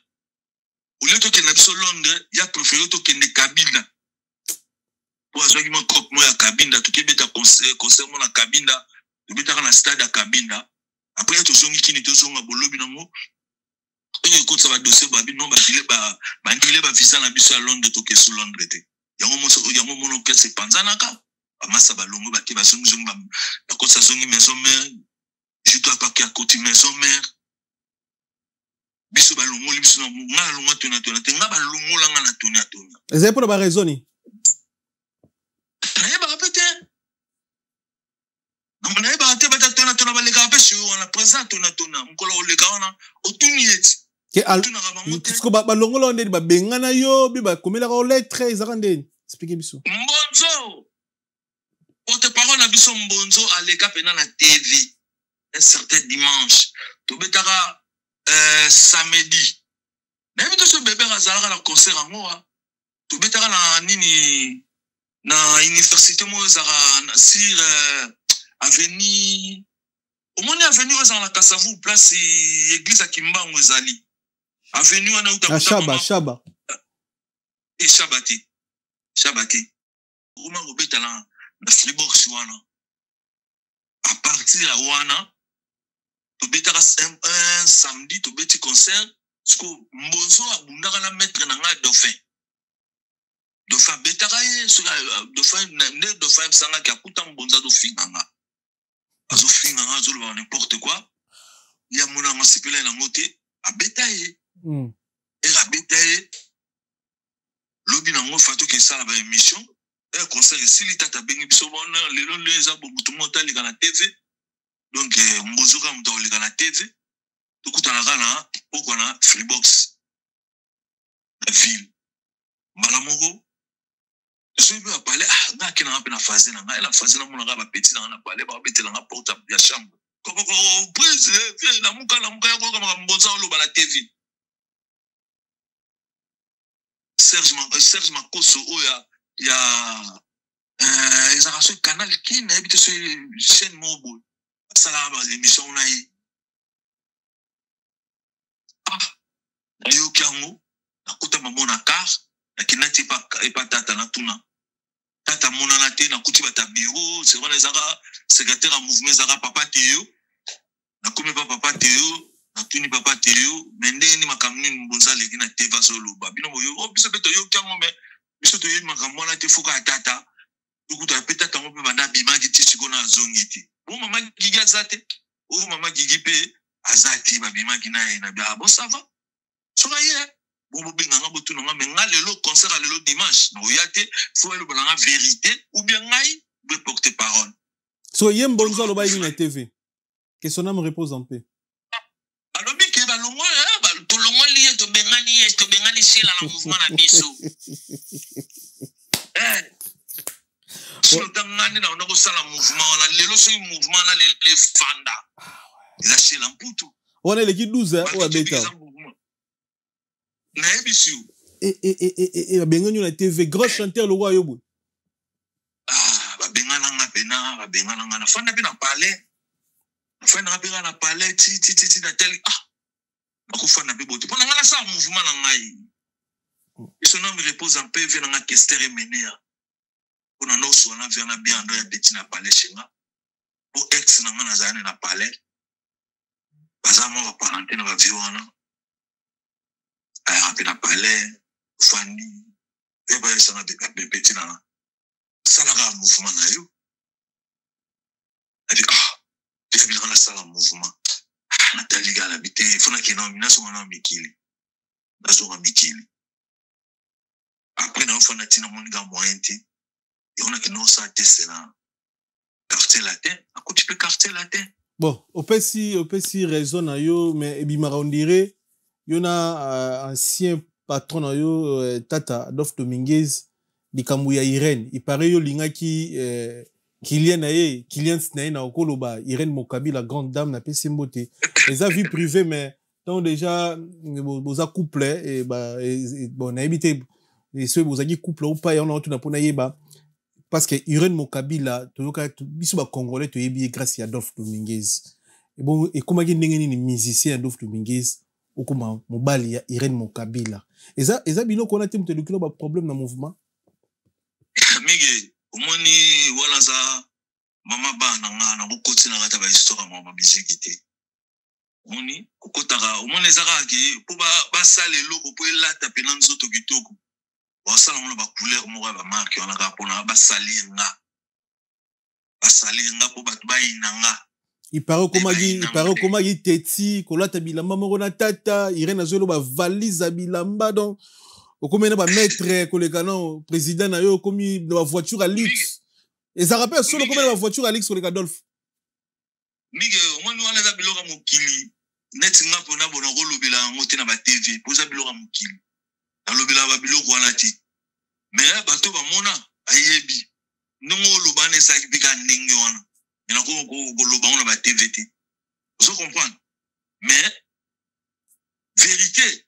au lieu que na biso Londres, il a préféré que ne Kabinda. Pour ça qu'il m'a cop moi à Kabinda, tout qui beta concert moi na Kabinda, tout beta na stade à Kabinda. Après tout zongi qui ne tout zonga bolobi nango. Et écoute ça va dossier babi non bandile ba visa na biso à Londres to ke sur Londres te yango mono ke se panzanaka amasa balongo ba ke ba zongi ba ko sa zongi maison mère je dois pas que à côté maison mère biso balongo biso na ngala longo tona te ngaba longo langa na tona ezay pour ba raison ni na ba répéter non na ba te ba tona ba lega pe sur on a présent tona mkolo o lega ona otuni eti que qu'est-ce que ba longola ndeni ba bengana yo bi ba komela ko lettre ezaka ndeni expliquer biso mbonzo porte-parole na biso mbonzo aleka pena na TV un certain dimanche to betaka samedi na bito so bébé razalaka na concert angoa to betaka na nini na université mo zara sur avenue omoni avenue oza na Kasavu place église à Kimbango ezali avenue wana uta Shaba et Shabati uma robeta na Freebox wana à partir à wana to beta un samedi to beti concert sko mbonzo abundaka na maître na nga Dauphin betaka ye Dauphin sanga ki akuta mbonza do finganga azo finganga azo loba n'importe quoi ya mona masipela na ngote abeta ye abeta ye lobi na ngo fato ke sala ba émission concert esili tata bengi biso bona lelo leza bobutu mota lika na TV donc mbozo ka mto lika na TV tukutana kana poko na Freebox la ville malamoko je veux parler nga kina na phase na nga la phase na mona ba petit na parler ba betela na porte ya chambre ko prise na muka ya ko kama mbozo lo ba la TV Serge Makoso oya ya ezaka canal qui na habite sur chaîne mobile ça là ba émission na yi ayo kiango nakuta mamona car nakinati pa tata na tuna tata mona na te nakuti bata bureau c'est vrai ezaka secrétaire à mouvement ezaka papa Théo nakumi pa papa Théo natuni papa Théo mendeni makamni mbonza leki na te va solo ba bino yo biso beto yo kiango me biso to yo makamwa na te fuka tata tukuta peta tango pe banda bimaki ti sikona zongiti bo mama gigi azate o mama gigi pe azati ba bimaki na ina ba bon ça va soka ye bon binga nga botu nga me nga lelo concert lelo dimanche no yate faut le balanga vérité ou bien ngai be porter parole so yem bonzo lo ba yi na TV que son âme repose en paix alobi ke ba longo to longo lié to bengani sela na mouvement na biso so tangani na on ko sala mouvement na lelo so mouvement na les fanda la sela mputu on est l'équipe 12 ou abeta na ebisu ba bengani na TV gros chanteur le roi yobo ba bengana nga pena ba bengana nga na fanda pe na parler fanda pe na parler ti na tel bakufana pe bote pona ngala sa mouvement na ngai son nom repose en paix vient na Kester Menea pona no so na vient na bien ndo ya beti na parler chenga o ex na ngana zane na parler bazama ba parenté na ba viwana aya pe na parler fani e ba esa na beti na sala ga mouvement na yo avec il y a la salle mouvement Nathalie Galabité fona kina minaso wana mikili nazo wa mikili après na fona tina moninga moyenti et on a que non ça testera quartier latin à côté de quartier latin bon on peut si raison na yo mais ebimara on dirait yona ancien patron na yo tata Adolphe Dominguez likambu ya Irène il paraît yo lingaki Kylian Snae na okoloba Irène Mokabi la grande dame na pesi mbote les a vie privée mais donc déjà boza couple et bon na habité et ceux boza qui couple ou pas on a tout na pona yeba parce que Irène Mokabi la toyoka biso ba congolais to yebi grâce à Adolphe Dominguez et bon et comment ki ndenge ni musicien Adolphe Dominguez okoma mobali ya Irène Mokabi la eza biloko na temte de kilo ba problème na mouvement mige omoni wala za mama bana nga na bokoti na kata ba histoire mama musique te omoni kokotaka omoni ezaka ki po ba sala eloko po elata pena nzoto kitoko ba sala ngona ba couleur moko ba marque ona ka pona ba salinga po ba inanga il paraît comment il teti kolata bilamba moko na tata Irène azolo ba valise bilamba donc okomena ba maître kolekana président na yo komi na voiture à luxe et ça rappelle solo komena ba voiture à luxe koleka Adolphe mige omoni wana za biloka mokili net nga pona bona ko lobela ngote na ba TV poza biloka mokili na lobela ba biloko wana ti mais bato ba mona ayebi nongo lobane sa kibika ndenge wana ina ko loba on ba TV ti vous comprenez mais vérité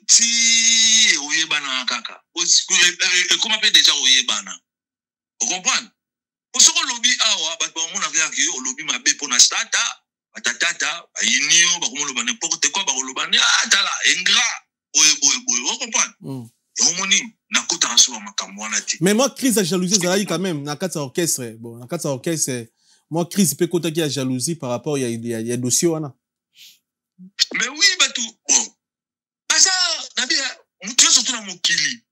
si oyebana kaka comment peut déjà oyebana vous comprenez Pour ce que lobby awa, bah on a regardé au lobby ma bé pour na stata, batata, inio, bah comment le ban n'importe quoi, bah le ban ah tala, ingrat, vous comprenez? Mais moi, Chris a jalousie, ça quand même, dans quatre orchestre. Bon, dans quatre orchestre, moi, Chris peut compter qu'il y a jalousie par rapport, il y a dossier, là. Mais oui, bah tout, bon. Ah ça, Nabia, tu es surtout dans mon kili.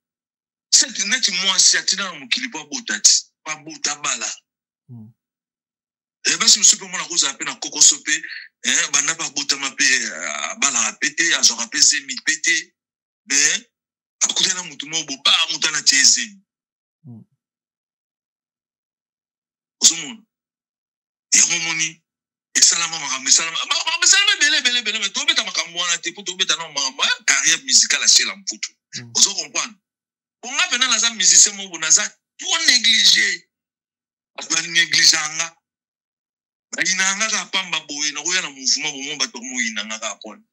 C'est net, moi, c'est dans mon kili, pas botati, pas botabala. Et ben, si je suis pour moi, la rose à peine à coco sopé, bah, n'a pas botamapé, bala à péter, à genre à péter, mi péter, mais, akuta na mutu mo boba muta na cheze osumon ya momoni esalama bele mais to beta makambo na te pour to beta na mama carrière musicale à chez la mputu oso comprendre on a pena na za musicien mo bonaza trop négligé atwa négliganga inanga ka pamba boye na koya na mouvement bo mo bato mo inanga ka pona.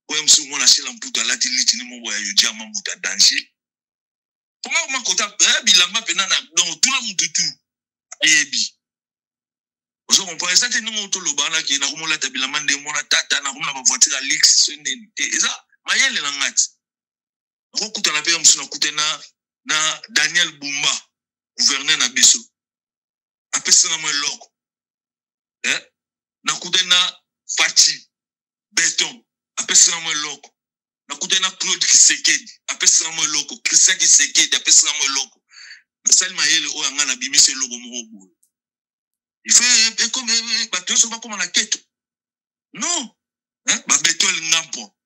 Ouais, monsieur, moi, la chez l'amputa, la télé, mon voyage, je dis à ma mouta danger. Comment ma kota, bilama, penana, dans tout le monde, tout. Et bi. Vous comprenez ça, c'est nous, on le bana, qui est dans la tabilama, de mon tata, dans la voiture à l'X, et ça, maïe, les langat. Rokuta la paix, monsieur, na Daniel Boumba, gouverneur na Bissou. Après ça, na moi, l'oc. Na koutena Fati, Béton. Apesina mo loko nakuta na Claude Kisekedi apesina mo loko Christian Kisekedi apesina mo loko nasali mayele o anga na bimise loko mo bo il fait comme bateau so ba comme na keto non ba betol ngampo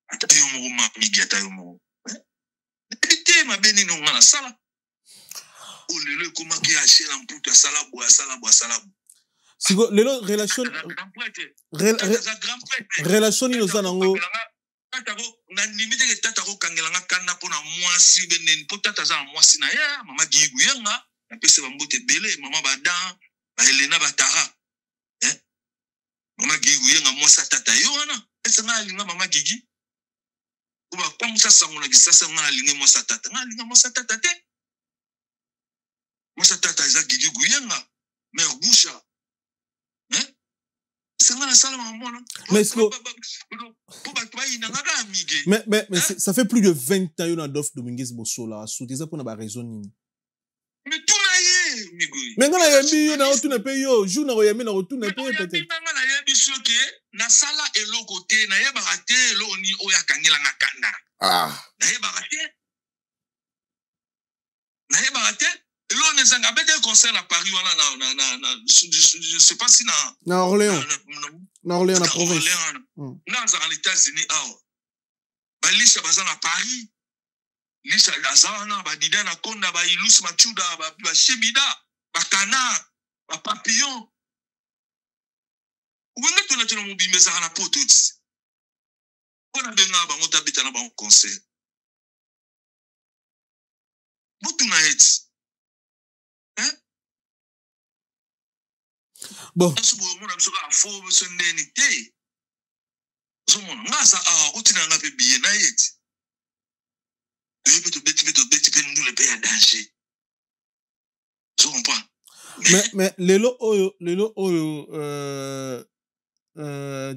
atayo mo ma migi atayo mo ete ma beni no ngana sala o lelo koma ki a chez l'amputa sala bo si les relations nango na limite ke tata ko kangelanga kana pona mwasi benen po tata za mwasi na ya mama gigu yenga na pese bambote bele mama badan ba Helena Batara mama gigu yenga mwasa tata yo wana ese nga linga mama gigi kuba kwa musa sangona kisasa nga linga mwasa tata nga linga mwasa tata te mwasa tata za gigu yenga mère boucha mais ça fait plus de 20 ans que Adolphe Dominguez Bossola a sauté ça pour une raison. Mais tout n'a mais quand il y a mis na tout ne paye yo jour na yami na tout ne paye peut-être na yebi soke na sala elo côté na yeba raté lo ni o ya kangela na kanda na yeba raté là, on est en concert à Paris, je ne sais pas si na Orléans, la province. Non, c'est en États-Unis. Lisha bazan à Paris. Lisha Lazana, Badida na Konda, Ilus Machuda, Shebida, Bakana, Papillon. Où est-ce que tu as mobile mais à la pote? On a bien on t'habite à un concert. Bon. Mais lelo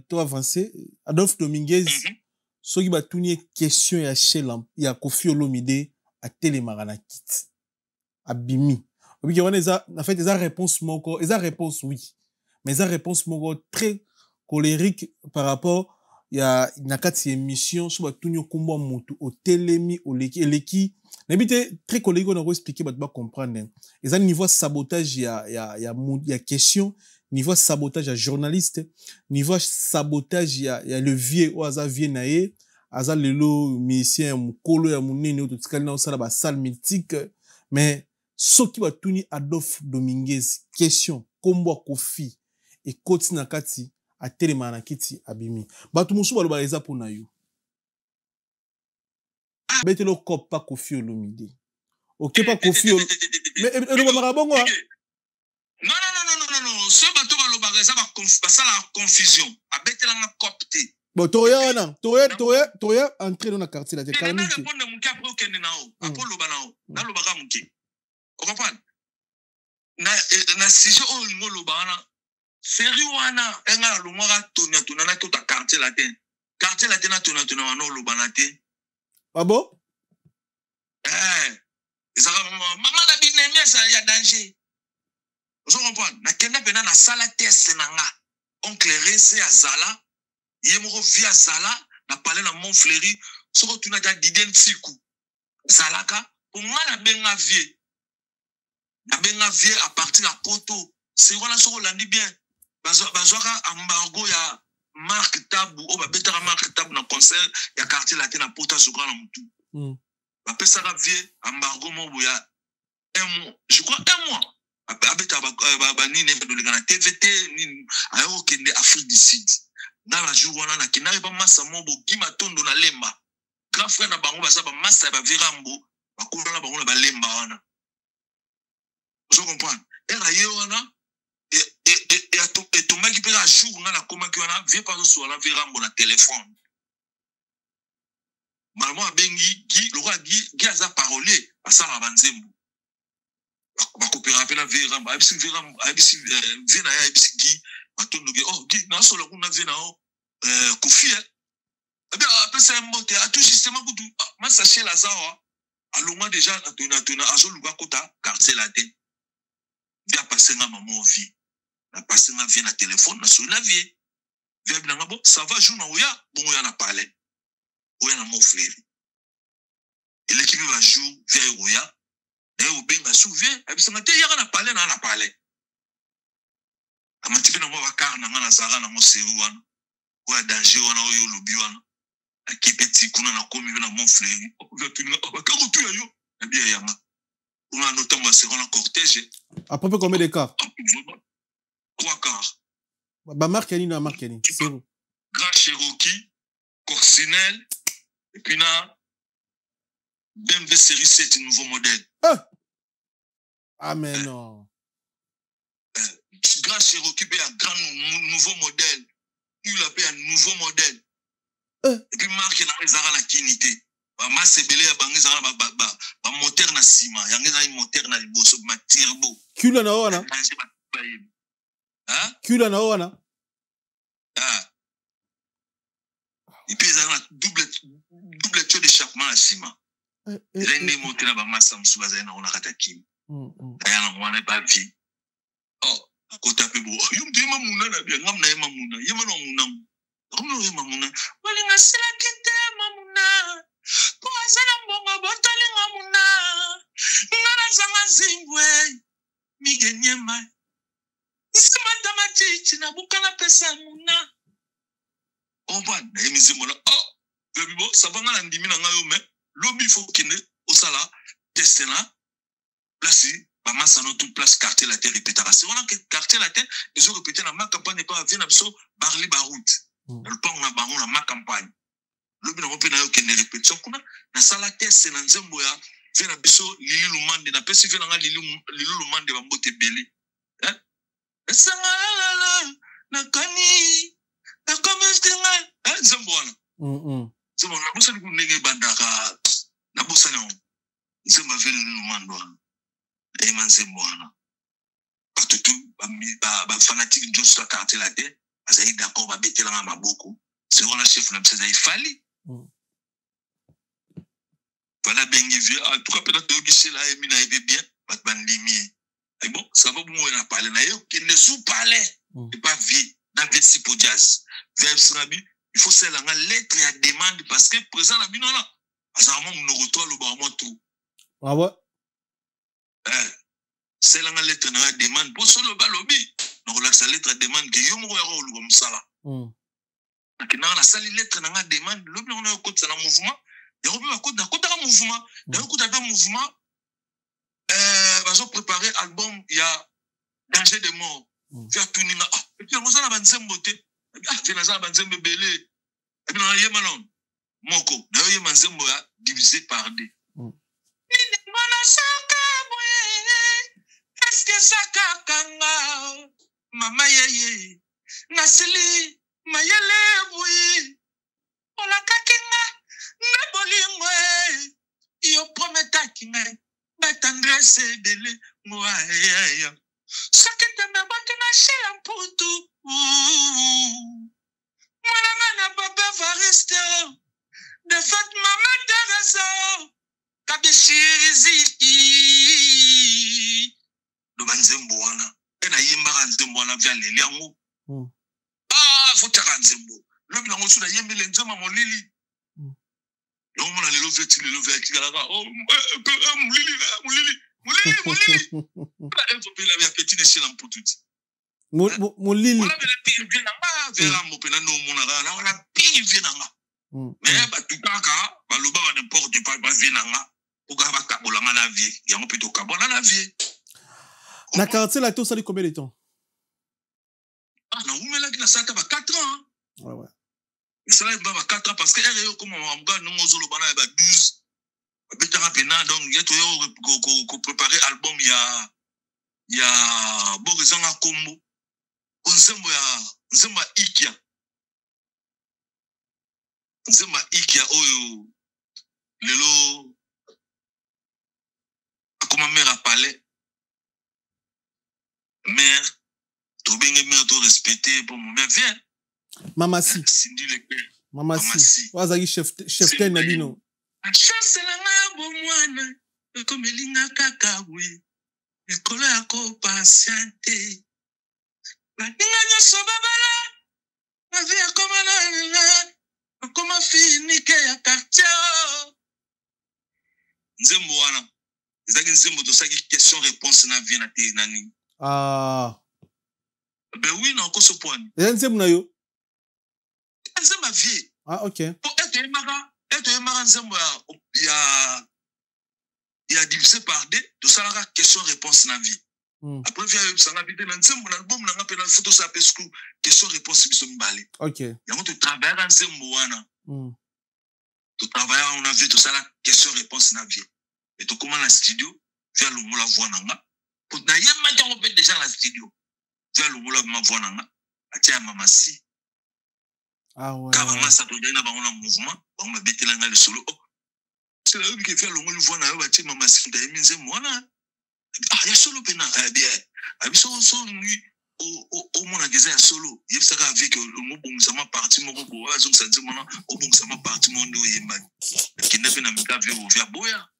to avancé Adolphe Dominguez soki batuni question ya Shelam ya Koffi Olomide a télémarana kit abimi oui on a en fait des réponses moko des réponses oui mais des réponses moko très colérique par rapport ya nakati émission so batuni kombo mutu o telemi oleki n'habite très colérique on a expliqué ba comprendre et niveau sabotage ya question niveau sabotage à journaliste niveau sabotage ya levier ou aza vie nae aza lelo musicien mukolo ya munene o tukali na osala ba salle mythique mais soki batuni Adolphe Dominguez question kombo Koffi et koti na kati a telema na kiti abimi batu musu baloba eza pona yo betelo kop pa Koffi Olomide ok pas Koffi mais le marabongo non ce bateau baloba eza ba sala confusion abetela na copte bon toya entrer dans la quartier là calme mais répondre muki après okende nao apolo banao naloba ka muki. Tu comprends? na sujet oyo lingo lobana série wana enga lomaka tona na tota quartier latin na tona wana lobana te. Ah bon? Ezaka mama na bineme ça ya danger. Vous comprenez? Na kenda pena na sala test na nga. Oncle Rese azala, yemoko via zala na parler na Montfleury, soko tuna ta Diden Tsiku. Zalaka pour moi na benga vie. Na benga vie à partir de Poto. C'est voilà soko landi bien. Bazwaka embargo ya Marc Tabu, o ba betara Marc Tabu na concert ya quartier latin na Poto soko na mutu. Bapesaka vie embargo mo ya un mois. Je crois un mois. Abeta nini na TVT nini ayo kende Afrique du Sud. Na la jour wana na kinari ba massa mobo gima tondo na lemba. Grand frère na bango basa ba massa ba virambo bakula na bango na ba lemba wana. Vous comprenez? Era yo wana et tomaki pe la jour na koma ki wana vie pas so la virambo na téléphone. Malmo abengi gi le roi gi aza parler asala banzembo. Bakopera pe na virambo abisi virambo abisi vina ya abisi gi matondo ge oh gi na solo kuna vina o Kofi bien après ça mbote a tout justement kutu masa chez la zawa alonga déjà tona azo luga kota quartier la tête via passer na maman vie na passer na vie na téléphone na sur la vie via bien ngabo ça va jour na oya bon oya na parler oya na Montfleury et l'équipe va jour via oya et au benga souviens abisa ngate yaka na parler amatipe na mo bakar na ngana zara na mo seru wana oya danger wana oyo lobi wana akipeti kuna na komi na Montfleury bakako tu yo na bien yanga on a notamment seront en cortège à peu près combien de cas 3 quarts ba marqueni na marqueni c'est bon Grand Cherokee Corsinel et puis na BMW série 7 nouveau modèle ah mais non Grand Cherokee a grand nouveau modèle il a un nouveau modèle et puis marque na ezara la kinité ba masebele ya bangi ezara ba moteur na sima yangi za moteur na liboso ma turbo kula na wana kula na wana et puis ezara double taux d'échappement na sima rende moteur na ba masa msuba za na ona katakim yana wana ba vie oh kota pe bo yum de mamuna na bien ngam na yema muna yema no muna ono yema muna wali ngasela kete mamuna ko azala mbongo botali ngamuna ngana zanga zimbwe migenyema isima tamatichi na bukana pesa muna omba na yemizimo la oh bebi bo savanga na ndimi na ngayo me lobi fo kine osala testena place Bamasa no toute place quartier la terre répétera. C'est vraiment que quartier la terre, ils ont répété dans ma campagne pas vient absolument Barli Barout. Le pas on a baron dans ma campagne. Le bien on peut na yo que ne répétition kuna na sala terre c'est na nzembo ya vient na biso lili lumande na pesi vient na lili lumande ba mbote belé. Hein? Sanga na kani na komestinga nzembo wana. C'est bon na bosa ni kunenge bandaka na bosa ni nzembo vient lumande wana. Et manzemboana tout ba fanatique juste la quartier la terre azali d'accord ba betela ma beaucoup c'est on la chef na mseza ifali voilà bengi vieux en tout cas peut-être que c'est là et mina ebe bien ba bandimi et bon ça va bon on a parlé na yo qui ne sous parler et pas vie dans vesti podias verbe srabi il faut celle la lettre et demande parce que présent la bino là azama mon retour le ba tout ah ouais c'est la lettre na demande pour solo balobi donc la lettre demande que yo mo yaro lu msala akina na sali lettre na demande lobi on a côté na mouvement yaro ba côté na côté mouvement yaro côté ba mouvement bazo préparer album il y a danger de mort via tuninga et puis on a banzembo te fait na za banzembo belé et puis on y manon moko na yo banzembo ya divisé par deux Eske saka kanga mama yeye nasili mayele bui ola kakinga na bolingo yo prometa kinga batandresse dele moi soki tembe bato na shela mputu mwananga na papa Evariste de fait mama Teresa kabishiriziki loba nzembo wana ena yimbaka nzembo wana vya leli yango futaka nzembo lobi nango suna yembele nzema molili yango mona lelo veti lelo veti kalaka mulili la via petit ne shela mputu molili wala bela pire vena nga vera mopena no mona kana wala pire vena nga mais batukaka baloba ba n'importe pas ba vena nga poka bakabola nga na vie yango pe to kabola na vie na quartier là tout ça dit combien de temps na umela ki na sata ba 4 ans ouais ça là ba 4 ans parce que REO comme on mga no ngozolo bana ba 12 betara pena donc yeto yo ko préparer album ya borizanga kombo nzembo ikia oyo lelo akoma mère à palais mère to benge mère to respecter pour mon mère vient mamasi Cindy le père mamasi wazaki chef ten na bino chance la nga bo mwana comme linga kaka oui ekolo ya ko patiente baninga nyonso babala bavi akoma na akoma finike ya quartier nzembo wana ezaki nzembo tosaki question réponse na vie na te nani ben oui na koso point nzembo na yo nzembo vie ok po eto yemaka nzembo ya divisé par deux tosalaka question réponse na vie après via yebisanga bite na nzembo na album nanga mpe na photo sa pesku question réponse biso mibale yango totravaillaka nzembo wana totravaillaka on a vu tosala question réponse na vie et tokóma na studio via longola voix nanga po nayembaki yango mpe déjà na studio via longola ma voix nanga atia ya mamasi ka bamasa tozali na bango na mouvement bango babetelanga lisolo c'est là que via longola voix na yo batie mamasi ndayemi nzembo wana ya solo pena bien abiso so nui o mona geza ya solo yebisaka avec le bongusama parti moko bo azongisa nzembo na o bongusama parti mondo yemba kinde pena mika via boya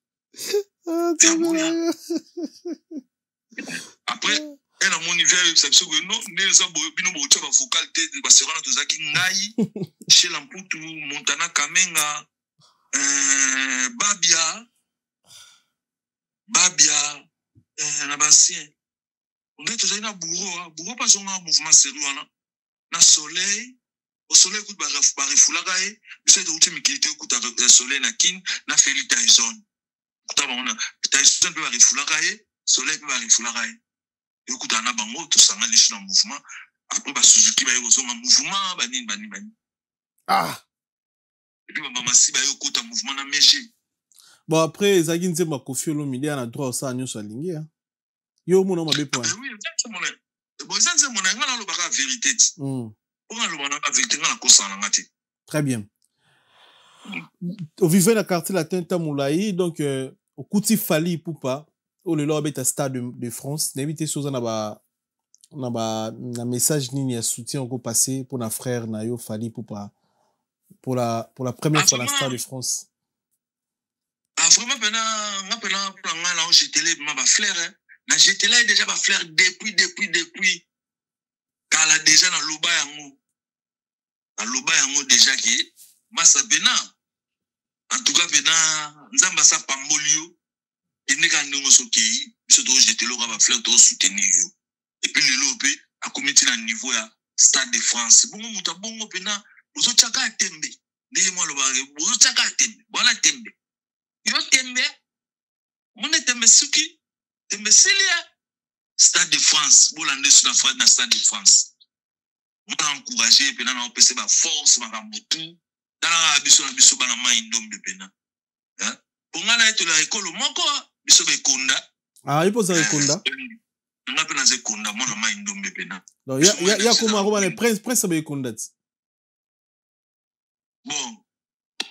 après elle a mon niveau ça se que non neza bino bo tshaba vocal te ba serana tozaki ngai chez Lamputu Montana Kamenga Babia na basien on est toujours na bourreau pas un mouvement sérieux na soleil au soleil coup ba refulaka e biso de ultime kilité coup ta soleil na kin na Feli Tyson ta bona Tyson pe ba refulaka e soleil pe ba refulaka e écoute na bango to sanga les dans mouvement après ba Suzuki ba yo zo na mouvement bani et puis maman si ba yo kota mouvement na meje bon après ezaki nzembo Koffi Olomide na droit ça nyonso alingi yo mona mabe point oui exactement bon ça c'est mon ngala lo baka vérité pour ngala lo baka vérité ngala ko sana ngati très bien au vivait na quartier latin Tamulaï donc au Kuti Fali Poupa au le lobby stade de France n'invité chose na message nini ya soutien au passé pour na frère na yo Fali Poupa pour la première fois la Stade de France. Vraiment pena pour ngala j'étais là ma frère na j'étais là déjà ma frère depuis kala déjà na loba yango déjà qui masa pena en tout cas pena nzamba sa pambolio indika ndongo soki biso to j'étais là ma frère to soutenir yo et puis le lobé a comité na niveau ya Stade de France bongo muta bongo pena ozo chaka tembe ndi mo lo ba ozo chaka tembe bona tembe yo tembe mone tembe suki tembe silia Stade de France bolande sur la fois na Stade de France on a encouragé pena na opese ba force ba kambutu dala biso bana mai ndombe pena hein pongana eto la ekolo moko biso be konda ipo za konda nga pena ze konda mona mai ndombe pena donc ya koma le prince be konda bon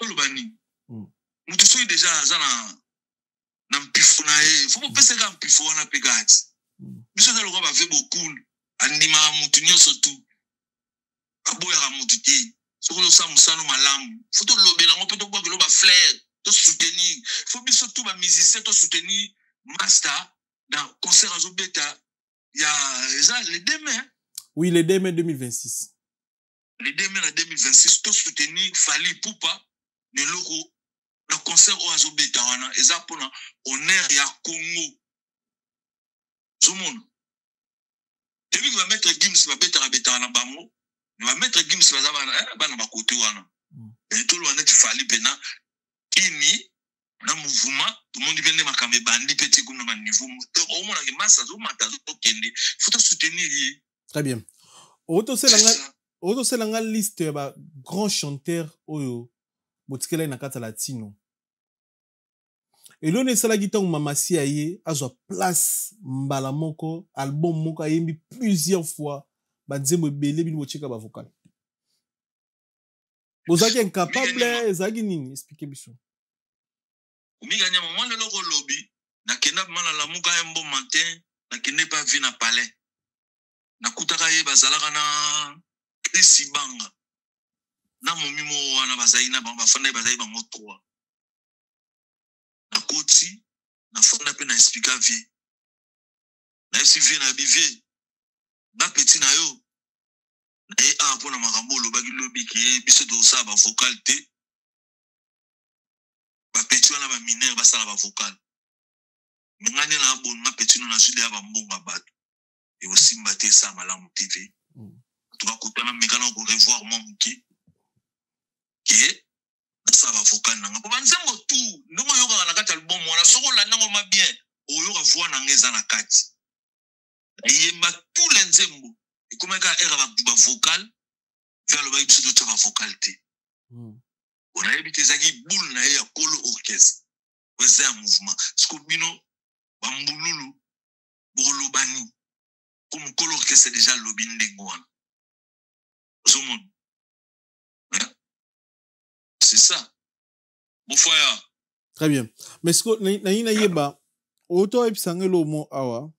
le bani mutu soki déjà azana na mpifo na ye faut pesa ka mpifo na pegati biso za lokwa ba fait beaucoup andima mutu nyonso tu aboya mutu ti soko sa musano malamu faut to lobela ngo poto kwa ke lo ba flair to soutenir faut biso tout ba musicien to soutenir master dans concert azobeta ya ça le 2 mai. Oui, le 2 mai 2026. Le 2 mai 2026 to soutenir Fally Ipupa ne loko na concert o azobeta wana eza pona honneur ya Congo. Zomona. Depuis qu'il va mettre Gims va beta na bango, il va mettre Gims va bana ba côté wana. Et tout le monde Fally pena kini na mouvement tout le monde vient makambe bandi petit comme na niveau au moins que massa zo mata zo kende faut soutenir. Très bien. Auto selanga liste ba grand chanteur oyo botikela na kata latino. Et l'on est la guitare Mama Siaye a sa place mbala moko album moko ayembi plusieurs fois ba nzembo belé bino cheka ba vocal. Bozaki incapable ezaki nini expliquer biso. Mi gagna moment le logo lobby na kenda mala la muka embo matin na kende pas vi na palais. Na kutaka ye bazalaka na Chris Banga. Na momimo wana bazaina ba fanda bazai bango 3. Na koti na fanda pe na expliquer vie. Na vie na bive. Na petit na yo. Na e a pona makambo lobaki lobi ki biso do sa ba vocal te. Ba petit wana ba mineur ba sala ba vocal. Ngane na bon na petit no na sudi ya ba mbonga bato. Et aussi mbaté ça malamu TV. Tu vas kutana mekana ko revoir mon muki. Qui ça va vocal nanga. Ba nzembo tu ndongo yoka na kati album wana soko la nango ma bien. O yoka voix na ngeza na kati. Yemba tous les nzembo. Et comment ka era ba vocal vers le baïb de ta vocalité. On a évité zaki boule na ya kolo orchestre. C'est un mouvement. Skobino bambululu bolobani. Comme kolo orchestre déjà lobin dengoan. C'est ça. Bon foya. Très bien. Mais ce que na yeba auto epsangelo mo awa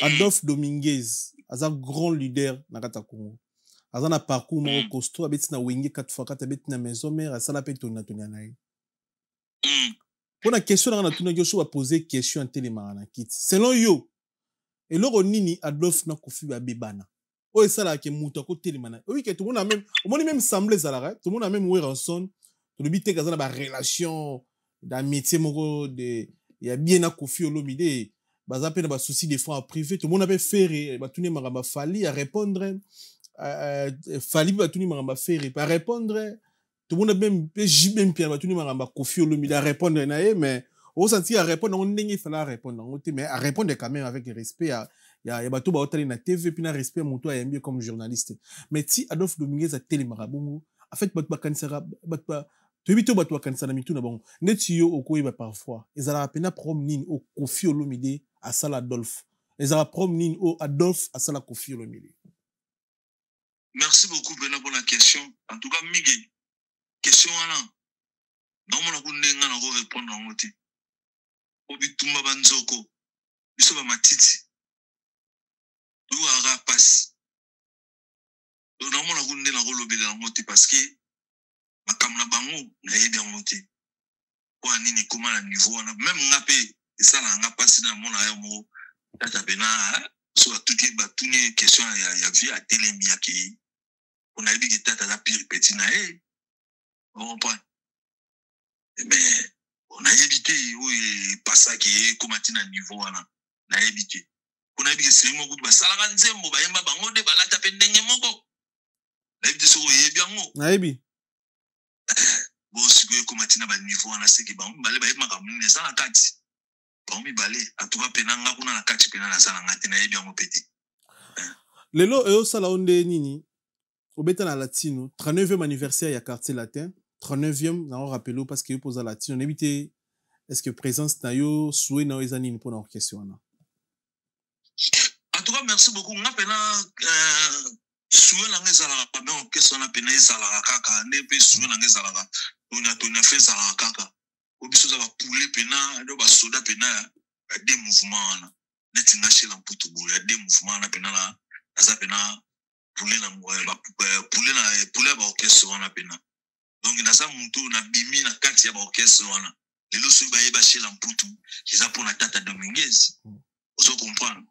Adolphe Dominguez aza grand leader na kata Congo. Aza na parcours mo costaud abeti na wenge 4x4 abeti na maison mère asala pe tona na ye. Pour la question na tuna yo so va poser question en télémana kit. Selon yo eloko nini Adolphe na kofi ba bebana. O esala ke muto ko télémana. Oui que tout le monde a même on même semblé ça là, tout le monde a même ranson. Tout le bité kaza na ba relation d'amitié moko de ya bien na Kofi Olomide. Baza pe na ba souci des fois en privé, tout le monde avait fait ba tuni maramba Fally à répondre Fally ba tuni maramba faire à répondre tout le monde même même bien ba tuni maramba Kofi Olomide à répondre na ye mais au senti à répondre on ndenge fala répondre mais à répondre quand même avec respect ya ba to ba otali na TV puis na respect moto a bien comme journaliste mais si Adolphe Dominguez a télé marabongo en fait ba kansara ba tu bito ba to kansana mitu na bongo neti yo okoyiba parfois ezala pena promenine au Kofi Olomide à Sala Adolphe. Les Arabes promenent au Adolphe à Sala Kofi Olomide. Merci beaucoup Bena pour la question. En tout cas, Miguel, question là. Non, on a pas répondre en moté. Obitumba banzoko. Biso ba matiti. Tu ara passe. Donc non, on a pas lobby en moté parce que makamna bango na yedi en moté. Pour nini comment la niveau même ngapé et ça là nga passé dans mon ayo mo tata bena so tout ba tuni question ya vie à télémi ya ki on a dit que tata la pire petit na on pas mais on a évité oui passa qui comment tina niveau wana na évité on a dit que c'est mo ku ba sala ka nzembo ba yemba bango de ba la tape ndenge moko na évité so yebi yango na yebi bon si que comment tina ba niveau wana c'est que ba balé ba yema ka mune ça la kati. En tout cas, penanga kuna na kati penana sana ngati na yebi yango petit. Lelo eo sala onde nini obeta na latino 39e anniversaire ya quartier latin 39e na on rappelo parce que yo posa latino n'habite est-ce que présence na yo souhait na eza nini pour na orchestre wana. En tout cas, merci beaucoup. Nga pena souhait na ngezala ka ben orchestre na pena ezala kaka ne pe souhait na ngezala ka tona fait zala kaka. Obiso za ba poulet pena do ba soda pena des mouvements neti nga chez Lamputu bo ya des mouvements na pena na za pena poulet na poulet ba orchestre wana pena donc na sa muntu na bimi na kati ya ba orchestre wana lelo so ba yeba chez Lamputu eza pona Tata Dominguez ozo comprendre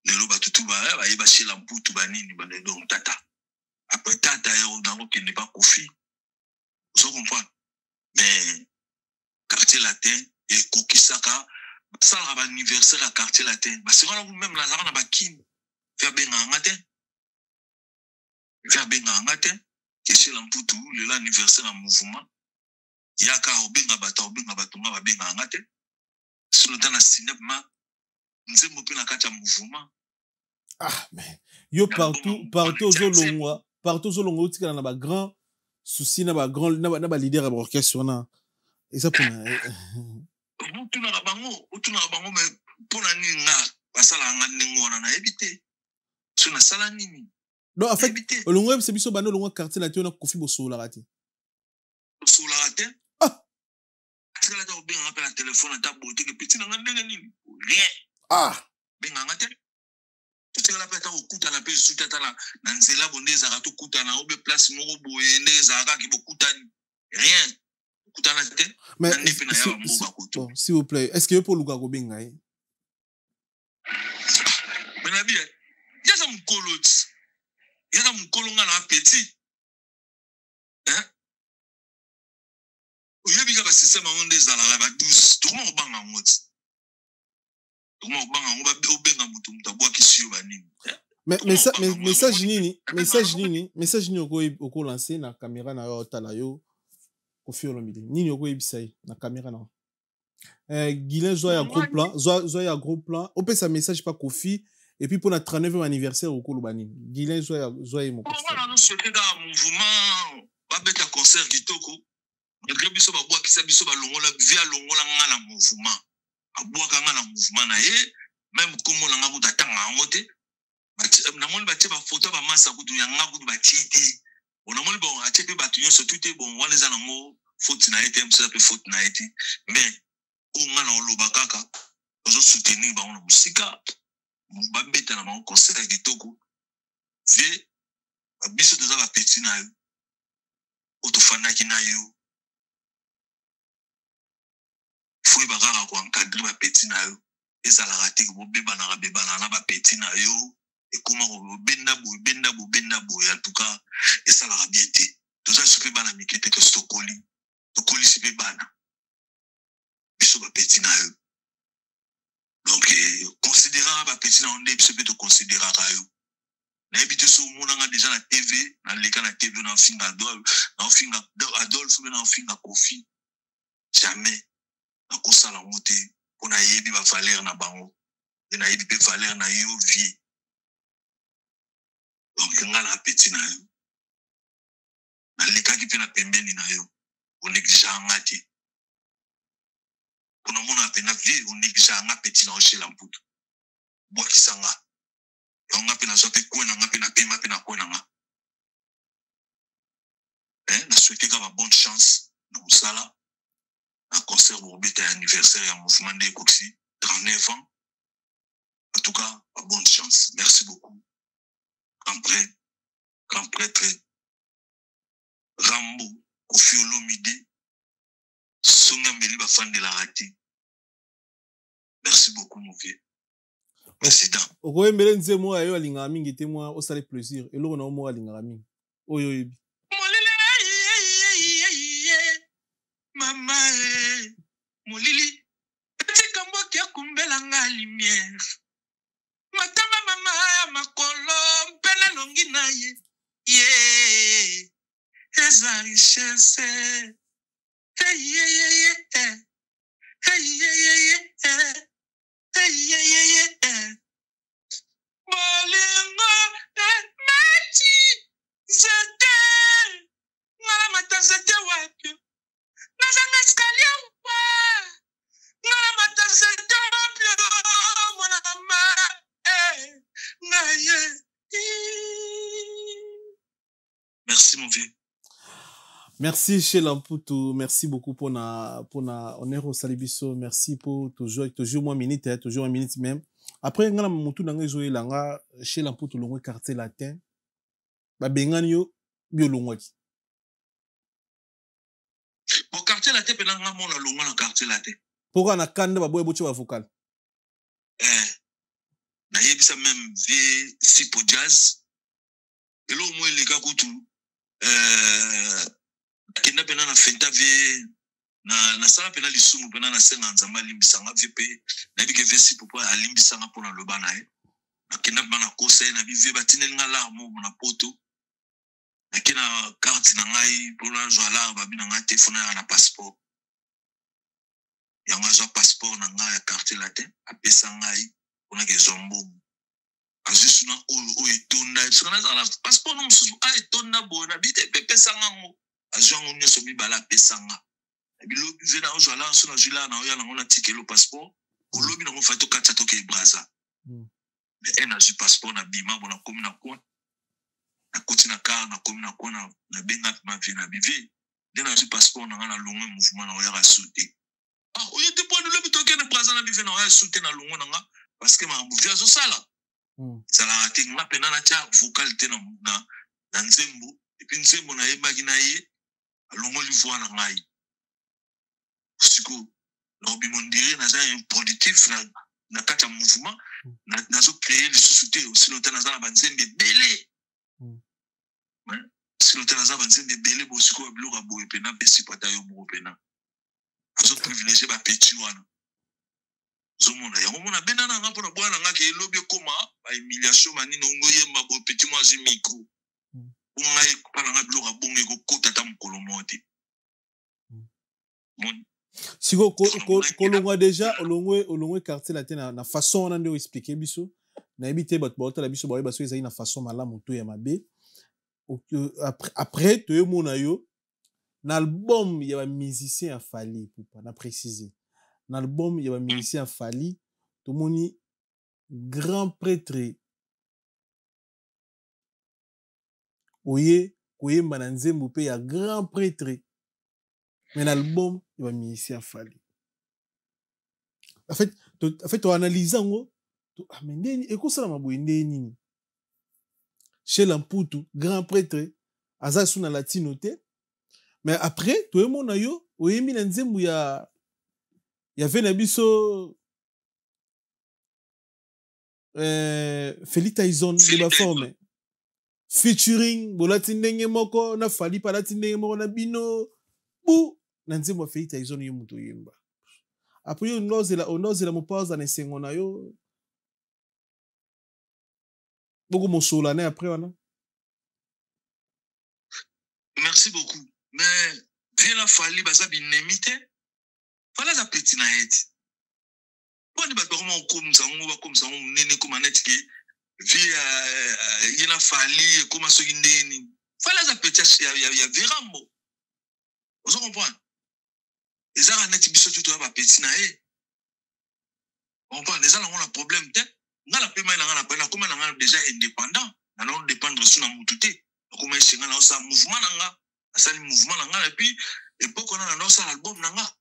lelo ba tutu ba yeba chez Lamputu ba nini ba donc Tata après Tata yo dans qui n'est pas Kofi ozo comprendre mais quartier latin et Kokisaka ça a un anniversaire à quartier latin parce que on a même la zara na bakin faire benga ngate que chez Lamputu le anniversaire en mouvement yaka obenga bato nga benga ngate sur le temps na cinéma nzembo pe na kati ya mouvement ah mais yo partout aux longo utika na ba grand souci na ba grand na ba leader ya orchestre na et ça pour utuna bango mais pona nini nga basala nga ningo na ebité so na sala nini non en fait olongo c'est biso bano olongo quartier na tona Kofi bosola raté ah tela ta bien rappel la téléphone ta beauté que petit na nga nini rien ah benga ngate tela la peta okuta na pe suta ta na nzela bondeza ka to kuta na obe place moko boye ndeza ka ki bokutani rien mais bon, s'il vous plaît, est-ce que pour Luka Robinga mais na bien yaza mukolo nga na petit hein oyebi ka ba système onde ezala ba 12 tout monde banga ngoti tout monde banga ngo ba obenga mutu mutabwa kisio ba nini mais message nini oko lancer na caméra na yo tala yo Kofi Olomide nini oko ebisai na caméra na Guilain Zoya gros plan Zoya gros plan on peut sa message pas Kofi et puis pour notre 39e anniversaire au Kolobani Guilain Zoya mon Kofi on a souhaité dans mouvement ba beta concert kitoko malgré biso ba bwa kisa biso ba longola via longola nga na mouvement abwa ka nga na mouvement na ye même comme on nga buta tanga ngote na moni ba tie ba photo ba masa kutu ya nga kutu ba titi on a moni bon acheter ba tunyo so tout est bon wana za nango faute na été ça peut faute na été mais o nga na loba kaka ozo soutenir ba on musika ba beta na ba concert kitoko vie ba biso toza ba petit na yo otofana kina yo faut ba kaka ko encadrer ba petit na yo ezala raté ko beba na ba petit na yo et comment benda bo en tout cas et ça la bien été tout ça se fait bana mikete que stokoli se fait bana biso ba petit na yo donc considérant ba petit na on se peut te considérer ka yo na ebité so mona nga déjà na TV na leka na TV na finga Adolphe na finga Kofi jamais na kosala moté pour na yebi ba valeur na bango et na yebi pe valeur na yo vie. Donc, nga na petit na yo. Na leka ki pe na pembeni na yo. On néglige nga te. Pour mona pe na vie, on néglige nga petit na chez Lamputu. Boa ki sanga. Yo nga pe na so pe ko na nga pe na pema pe na ko na nga. Na souhaité ka ba bonne chance na musala. Na concert pour beta anniversaire ya mouvement de Koksi 39 ans. En tout cas, ba bonne chance. Merci beaucoup. Grand prêtre Rambo Kofi Olomide Songa Mbeli Bafan de la Rati. Merci beaucoup mon vieux président. Okoye mbele nzemo ayo alinga mingi te moi au sale plaisir eloko na mo alinga mingi oyo yebi mama molili petit kambo kia kumbela nga lumière matama mama ya makolo mpena longi na ye ye eza richesse hey bolingo mati zete ngala mata zete wapi nazanga skalia wa ngala mata zete wapi mwana mama merci mon vieux. Merci chez Lamputu, merci beaucoup pour na honneur au Salibiso, merci pour toujours moins minute, toujours une minute même. Après, ngana mutu nanga zoé langa chez l'amputu longo quartier latin. Ba bengani yo bio longwaki. Bon quartier latin penanga mona longo na quartier latin. Pourquoi na kanda ba boye boche ba vocal? Na yebisa même vie sipo jazz. Et là au moins les gars kutu kenda pena na fenta vie na sala pena lisumu pena na senga nzamba limbisanga VP na bike vesi popo alimbisanga pona lobana na kenda bana kosa na bive batine nga larmo na poto na kena carte na ngai pona joala ba bina nga téléphone na passeport yanga zo passeport na nga ya carte latin apesa ngai pona ke zombo azusuna o etonda sona za passeport no mususu etonda bona bite pesa ngango azwango nyoso mibala pesa nga bilobi vena o joala so na jula na oya na ngona tikelo passeport o lobi na mo fato katsa to ke braza mais en a ju passeport na bima bona komi na kwa na koti na car na komi na kwa na benga ma vie na bivi dena ju passeport na ngana longo mouvement na oya ga souté o yete point de lobi to ke na braza na bivi na oya souté na longo na nga parce que ma muvia zo sala sala ati nga pena na cha vocal te na nzembo et puis nzembo na yeba ki na ye longo li voix na ngai siko no bi mondire na za improductif na kata mouvement na zo créer les sociétés aussi longtemps na za na banzembe belé si longtemps na za banzembe belé bo siko blo ka bo pena besi pata yo bo pena azo privilégier ba petit wana zomona ya mona benana nga pona bwana nga ke lobi koma ba humiliation mani no ngoye mabo petit moi j'ai micro ngai pala nga blo ka bonge ko kota ta mukolo moti siko kolongwa déjà olongwe quartier latin na façon on a de expliquer biso na ebité bat bota la biso ba baso ezali na façon malamu to ya mabe après to mona yo na album ya ba musicien a Fali pour na préciser na album ya ba musicien a Fali to moni grand prêtre oye koyemba na nzembo pe ya grand prêtre mais l'album il va musicien Fali en fait to analyse ngo to amendeni ekosala maboye ndeni chez l'amputu grand prêtre aza suna latino te mais après to emona yo oyembi na nzembo ya vena biso Feli Tyson de la forme featuring bolati ndenge moko na Fali palati ndenge moko na bino bu na nzembo ya Feli Tyson yo muto yemba après onozela mopaza na sengo na yo beaucoup mosola ne après wana. Merci beaucoup mais bien la Fali baza binemite fala za petit na eti boni ba dormo comme ça nene comme net ki via yena Fali comme so ndeni fala za petit ya virambo vous comprenez les gens net biso tout ba petit na e on parle les gens ont un problème te ngala pema na pena comme na déjà indépendant na non dépendre sur na mututé comme singa na sa mouvement nanga asali mouvement nanga et puis époque on a na sa album nanga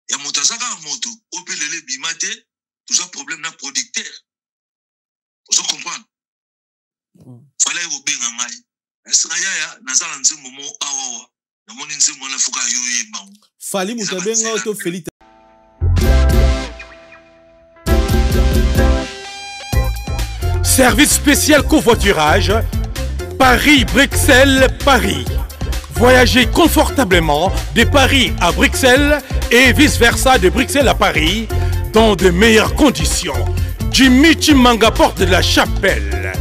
ya motazaka moto opelele bimate toujours problème na producteur vous comprenez fallait go benga ngai est-ce que ya nazala nzembo mo awawa na moni nzembo na fuka yoye ba Fali mutabenga auto Feli. Service spécial covoiturage Paris-Bruxelles, Paris. Voyagez confortablement de Paris à Bruxelles et vice-versa de Bruxelles à Paris dans de meilleures conditions. Jimmy Chimanga, porte de la Chapelle.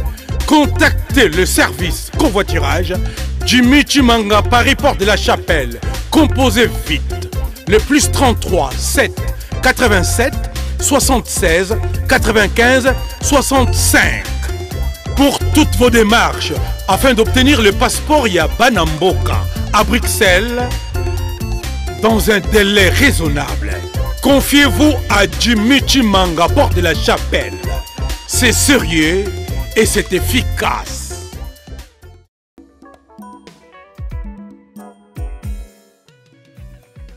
Contactez le service covoiturage Jimmy Chimanga, Paris, porte de la Chapelle. Composez vite. Le plus 33 7 87 76 95 65. Pour toutes vos démarches, afin d'obtenir le passeport Yabanamboka à Bruxelles, dans un délai raisonnable, confiez-vous à Jimmy Chimanga, porte de la Chapelle. C'est sérieux et c'est efficace.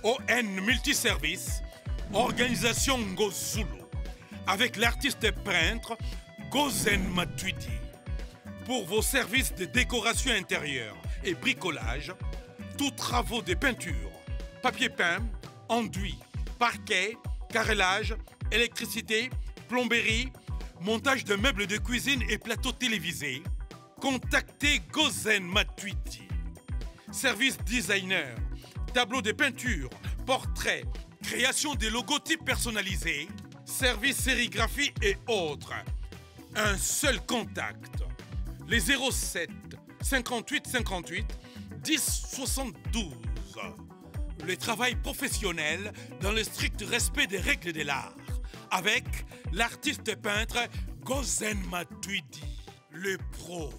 ON Multiservice, Organisation Ngozulu, avec l'artiste peintre Gozen Matuidi. Pour vos services de décoration intérieure et bricolage, tous travaux de peinture, papier peint, enduit, parquet, carrelage, électricité, plomberie, montage de meubles de cuisine et plateaux télévisés, contactez Gozen Matuidi. Service designer, tableau de peinture, portrait, création de logotypes personnalisés, service sérigraphie et autres. Un seul contact. Les 07 58 58 10 72. Le travail professionnel dans le strict respect des règles de l'art. Avec l'artiste peintre Gozen Matuidi, le pro.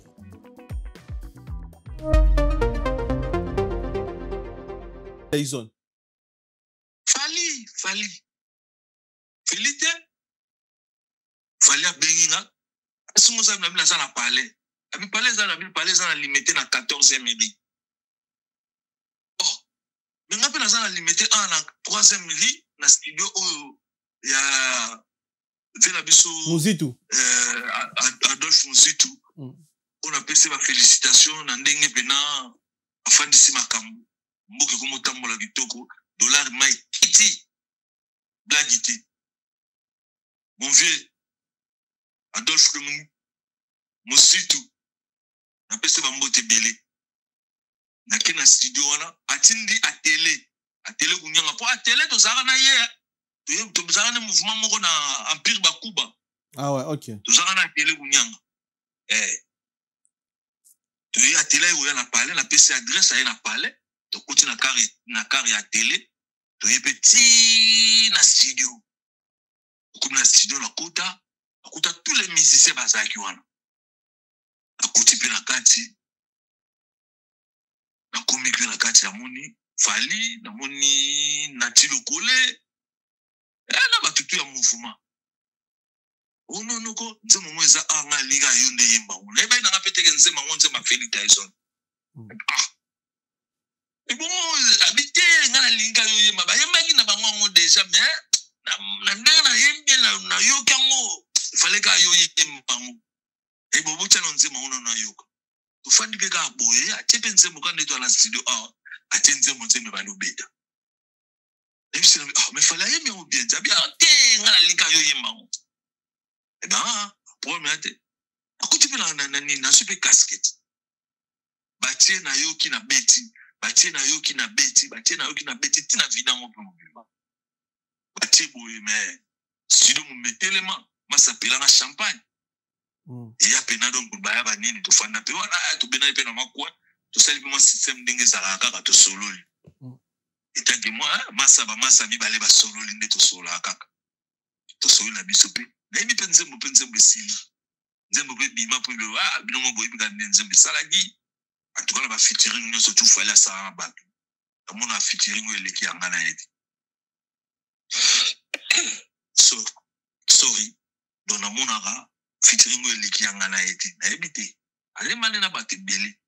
Tyson. Fali a benginga. Asungo sa na bila sana palais. Abi palais sana limité na 14e midi. Oh. Benga pe na sana limité na 3e midi na studio oyo ya Vela biso Muzitu. Adolphe Muzitu. On appelle ça félicitations na ndenge pena afandisi makambo. Mboke ko motambola kitoko dollar mai kiti blagiti. Mon vieux Adolphe Muzitu na pese bambote belé na kina studio wana atindi atele kunyanga po atele to zaka na ye to zaka na mouvement moko na empire bakuba. Ah ouais, OK. To zaka na atele kunyanga to ye atele yo na palais na pese adresse ya na palais to kuti na kari ya télé to ye petit na studio comme na studio na kota tous les musiciens bazaki wana akuti pe na kati na komi pe na kati ya moni Fali na moni Natilo Kole na batutu ya mouvement ono ko nzemo mweza anga liga yonde yemba una eba ina ngapeteke nzema ngonze ma Felix Tyson et bon habité ngana liga yo yemba ba yemba kina bango déjà mais na yembe na yo kango fallait ka yo yemba et bobo tshano nzema ona na yoka to fandi be ka boye atepe nzemo ka neto na studio atenze monzeme balobeta ebisina mais fallait yembe o bien zabia te ngana liga yo yemba et ben problème ate akuti pe na super casquette batie na yo ki na beti tina vida ngo pe mobima batie boye mais studio mo metelema masapela na champagne et ya pena donc baya banini to fanda pe wana to bena pe na makwa to sali pe mo système ndenge za kaka to sololi etangi moi masa mi bale ba sololi nde to sola kaka to soli na biso pe na mi penze mo sili nzembo pe bima pe bino mo boyi ka nzembo salagi atukala ba featuring nyo so tu fala sa batu amona featuring eleki yanga na yedi so sorry dona monaka featuring eleki yanga na yedi na ebite ale mane na bate bele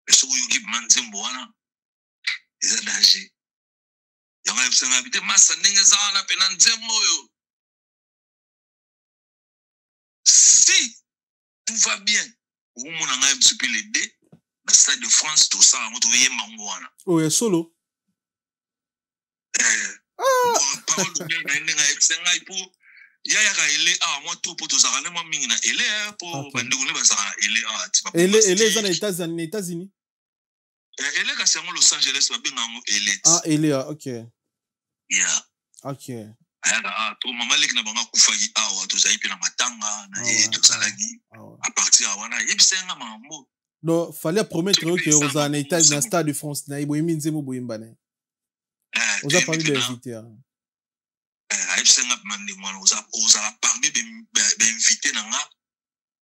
eso yuki manzembo wana eza danger yanga ebisanga bite masa ndenge za na pena nzembo yo si tout va bien au mona nga msupe les deux na Stade de France tout ça on trouve mango wana oh ya solo parole de nga ebisanga ipo ya ka ele moi tout pour tout ça na mingi na ele pour bandeko ne basaka ele ele za na États-Unis ele ka sango Los Angeles ba benga ngo ele ele OK yeah OK aya to mama leki na banga kufaki awa to zaipe na matanga na ye to salagi à partir wana ebisanga mambo no fallait promettre que aux en États dans Stade de France na ibo iminzemo boyimbane oza parmi les invités ebisanga mande mwana oza parmi be invité nanga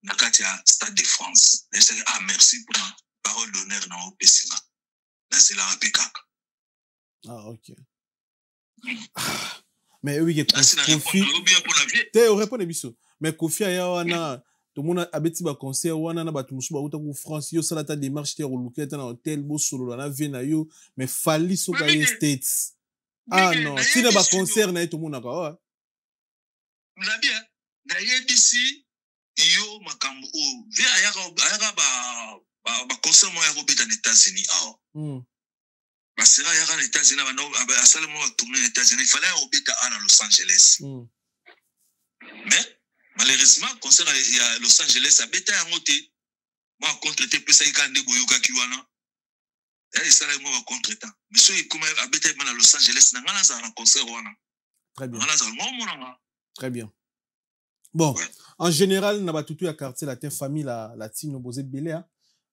na kati ya Stade de France merci pour la parole d'honneur na opesinga na sela rapekaka OK mais oui que Kofi te on répond biso mais Kofi ya wana tout le monde abeti ba concert wana na batu musu ba uta ku France yo sala ta démarche te roluka ta na hôtel bo solo na vie na yo mais fali so ga States non si na ba concert na tout le monde ka na bien na yebisi yo makambo o ve ayaka ba concert mo ya robeta aux États-Unis ba sera yaka aux États-Unis ba asale mo tourner aux États-Unis il fallait robeta à Los Angeles mais malheureusement concert à Los Angeles a beta ya ngote moi contre-té pesa ikande boyoka kiwana et ça là moi contre-temps monsieur il comme a beta à Los Angeles na ngana za concert wana très bien ngana za mo très bien. Bon, ouais. En général, na batutu ya quartier latin famille la latino bozé belé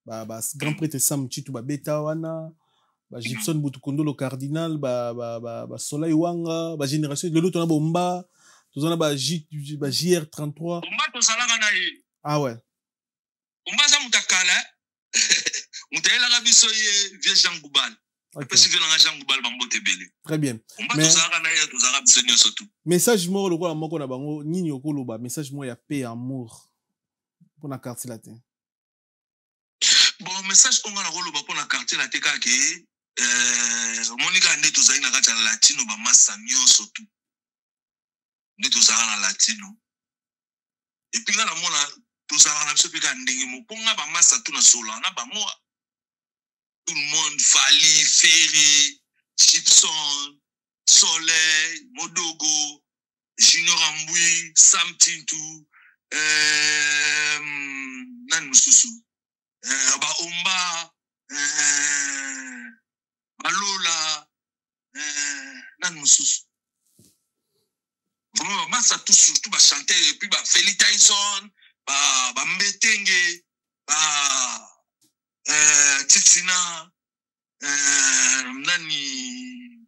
ba grand prêtre Sam Chitu ba beta wana ba Gibson Butukondo le cardinal ba Soleil Wanga ba génération de l'autre na bomba tozana ba JR33 bomba to salaka na ye ah ouais bomba za mutakala mutayela ka biso ye vieux Jean Goubal. Okay. Très bien. Message moi le quoi moko na bango nini okoloba message moi ya paix amour pour na quartier latin. Bon message on na koloba pour na quartier latin ka ke monika ndeto za ina kata latino ba massa nyonso tu. Ndeto za na latino. Et puis là na mona to za na biso pika ndenge mo ponga ba massa tu na sola na ba mo tout le monde, Fali, Ferry, Chipson, Soleil, Modogo, Junior Amboui, Sam Tintou, Nan Moussousou, Omba, Malola, Nan Moussousou. Vraiment, Massa tout surtout, chanter, et puis Feli Tyson, Mbetenge, Titsina nani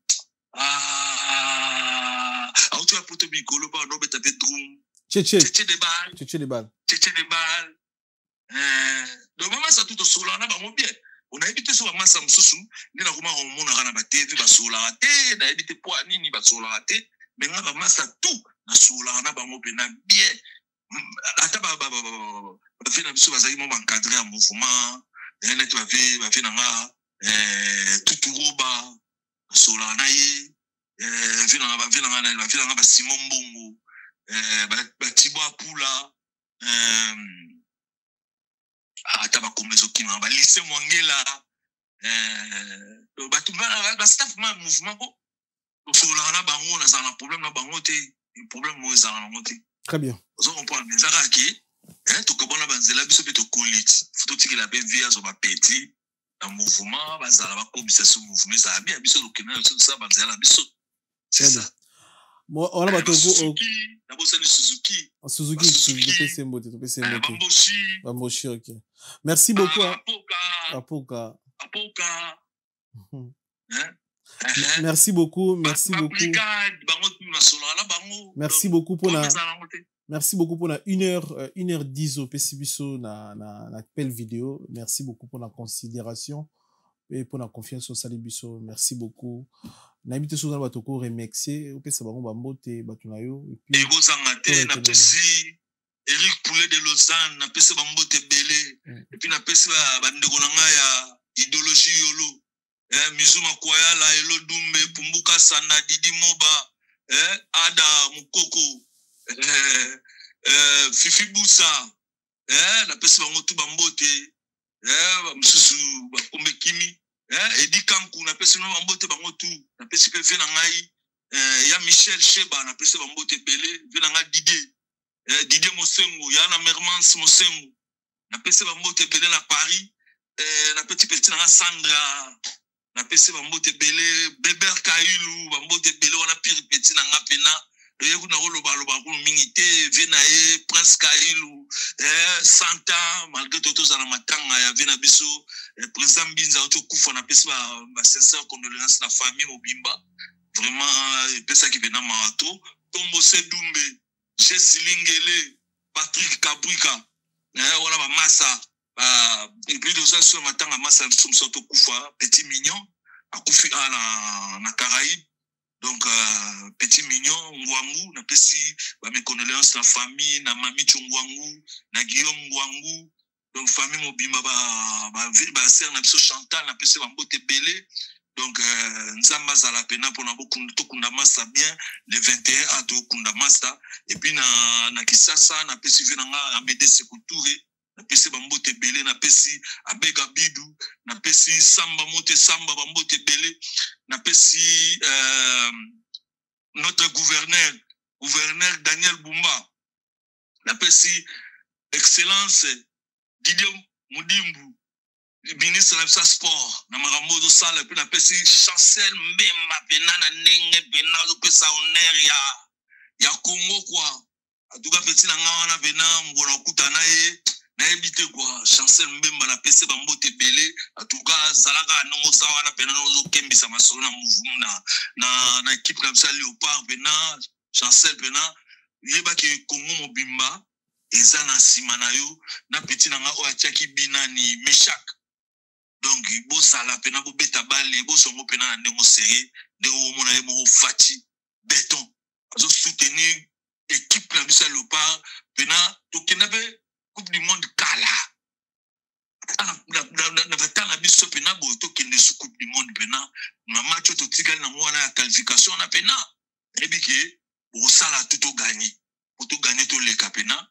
auto ya poto bikolo ba no beta bedroom Cheche de bal do mama sa tout sola na ba mo bien on a évité so mama sa msusu ni na kuma ko mona kana ba TV ba sola te na évité po nini ba sola te mais nga ba masa tout na sola na ba mo bien na bien ata ba fina biso ba zaki mo encadrer un mouvement et tu vas faire nanga tuturoba sola na ye vina ba Simon Mbongo ba Tibwa Pula ata ba Komezo Kima ba lycée Mwangela ba tout ba staff ma mouvement ko sola na bango na ça na problème na bango te problème mo za na ngote très bien on comprend mais ça qui to kabona banzela biso pe to koliti faut tiki la via zo ba petit un mouvement bazala ba komisa ce mouvement ça bien biso lokena ça banzela biso c'est ça bon on a ba to na bo Suzuki PC Mbote Bamboshi OK merci beaucoup Apoka merci beaucoup pour la 1h10 au PCBiso na belle vidéo. Merci beaucoup pour la considération et pour la confiance au Salibiso. Merci beaucoup. N'habitez sur la batoko remercier au PC Baron Bambote Batunayo et puis Ego Sangate na PC Eric Poulet de Lausanne na PC Bambote Belé et puis na PC bandeko nanga ya idéologie yolo Mizuma Kwayala Elo Dumbe Pumbuka Sana Didi Moba Ada Mukoko Fifi Boussa la pesi bango tu bambote msusu ba Omekimi Edi Kanku na pesi no bambote bango tu na pesi pe vena ngai ya Michel Sheba na pesi bambote belé vena nga Didier Mosengo ya na Mermans Mosengo na pesi bambote belé na Paris na petit na Sandra na pesi bambote belé Beber Kailu bambote belé wana pire petit na nga pena et vous n'avez pas le minité, Venae, Prince Kailu, Santa, malgré tout ça, la matanga, ya Venabiso, président Binza, auto Koufa, na pesi ma sincère condoléance la famille Mobimba, vraiment, pesa qui vient Marato, Tombo Sedumbe, Jesse Lingele, Patrick Kabrika, voilà ma massa, et puis de ça sur matanga massa, nous sommes surtout Koufa, petit mignon, à Koufi na Caraïbes. Donc, petit mignon, Ngwangu, na pesi, mes condoléances na famille, na mami Chongwangu, na Guillaume Ngwangu. Donc, famille Mobima, sœur, na biso Chantal, na pesi, bambote belé. Donc, Nzamba Zalapena pour na Kunda Masta bien, le 21 à Kunda Masta. Et puis, na Kisasa, na Pesi Venanga, Amede Sekoutoure, na Pesi Bambote Bele, na Pesi Abega Bidou, na Pesi Samba Mote Samba Bambote Bele, na Pesi notre gouverneur Daniel Bumba, na Pesi Excellence Didier Moudimbu, ministre de la sport, na Maramodo Sala, puis na Pesi Chancel Mbemba, Benana Nenge, Benana Pesa Honneur ya Congo quoi. En tout cas, petit na ngana Benana, Mwana Kutana na éviter quoi. Chancel Mbemba na Pesi Bambote Bele. En tout cas, Salaka Nongo Sawa na Benana Ozo Kembi sa masolo na mouvement na équipe comme ça Léopard Benana, Chancel Benana, yeba ki Congo Mobimba, eza na simanayo na petit na nga oachaki binani Meshak. Donc, bo sala pena bo beta bale, bo songo pena na ndemo serré, de o mona yemo fati béton. Azo soutenir équipe la bisa Léopard pena to kenabe Coupe du monde kala. Na batala biso pena bo to kende su Coupe du monde pena, na match to tikali na mwana ya qualification na pena. Ebike bo sala tout gagner. Pour tout gagner to le kapena.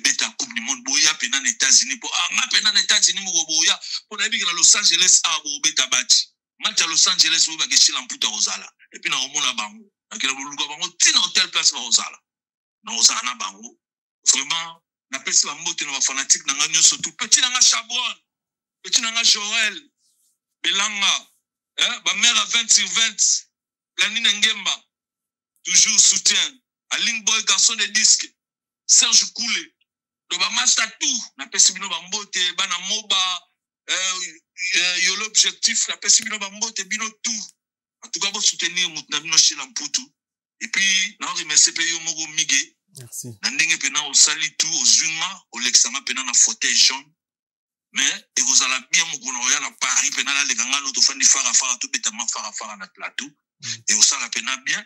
Beta Coupe du monde boya pena na États-Unis pour pena na États-Unis mo boya pour na bika Los Angeles bo beta bati match à Los Angeles bo ba ke chila mputa ozala et puis na omona bango na kila boluka bango tina hotel place ba ozala na ozala na bango vraiment na pesi ba mbote na ba fanatique na nga nyonso tout petit na nga Chabon petit na nga Joël Belanga ba mère à 20 sur 20 Planine Ngemba toujours soutien Aling Boy garçon de disque Serge Koulé, le master tout, na pesibino bambote, bana moba, yo l'objectif, la pesibino bambote, bino tout. En tout cas, vous soutenir moutna bino chez l'amputu. Et puis, na remercie pe yo mogo mige. Merci. Na ndenge pena au sali tout, au zunga, au lexanga pena na fauteuil jaune. Mais, et vous allez bien mogo na oya na Paris, pena la leganga no to fandi fara tout betama fara na plateau. Et au sala pena bien.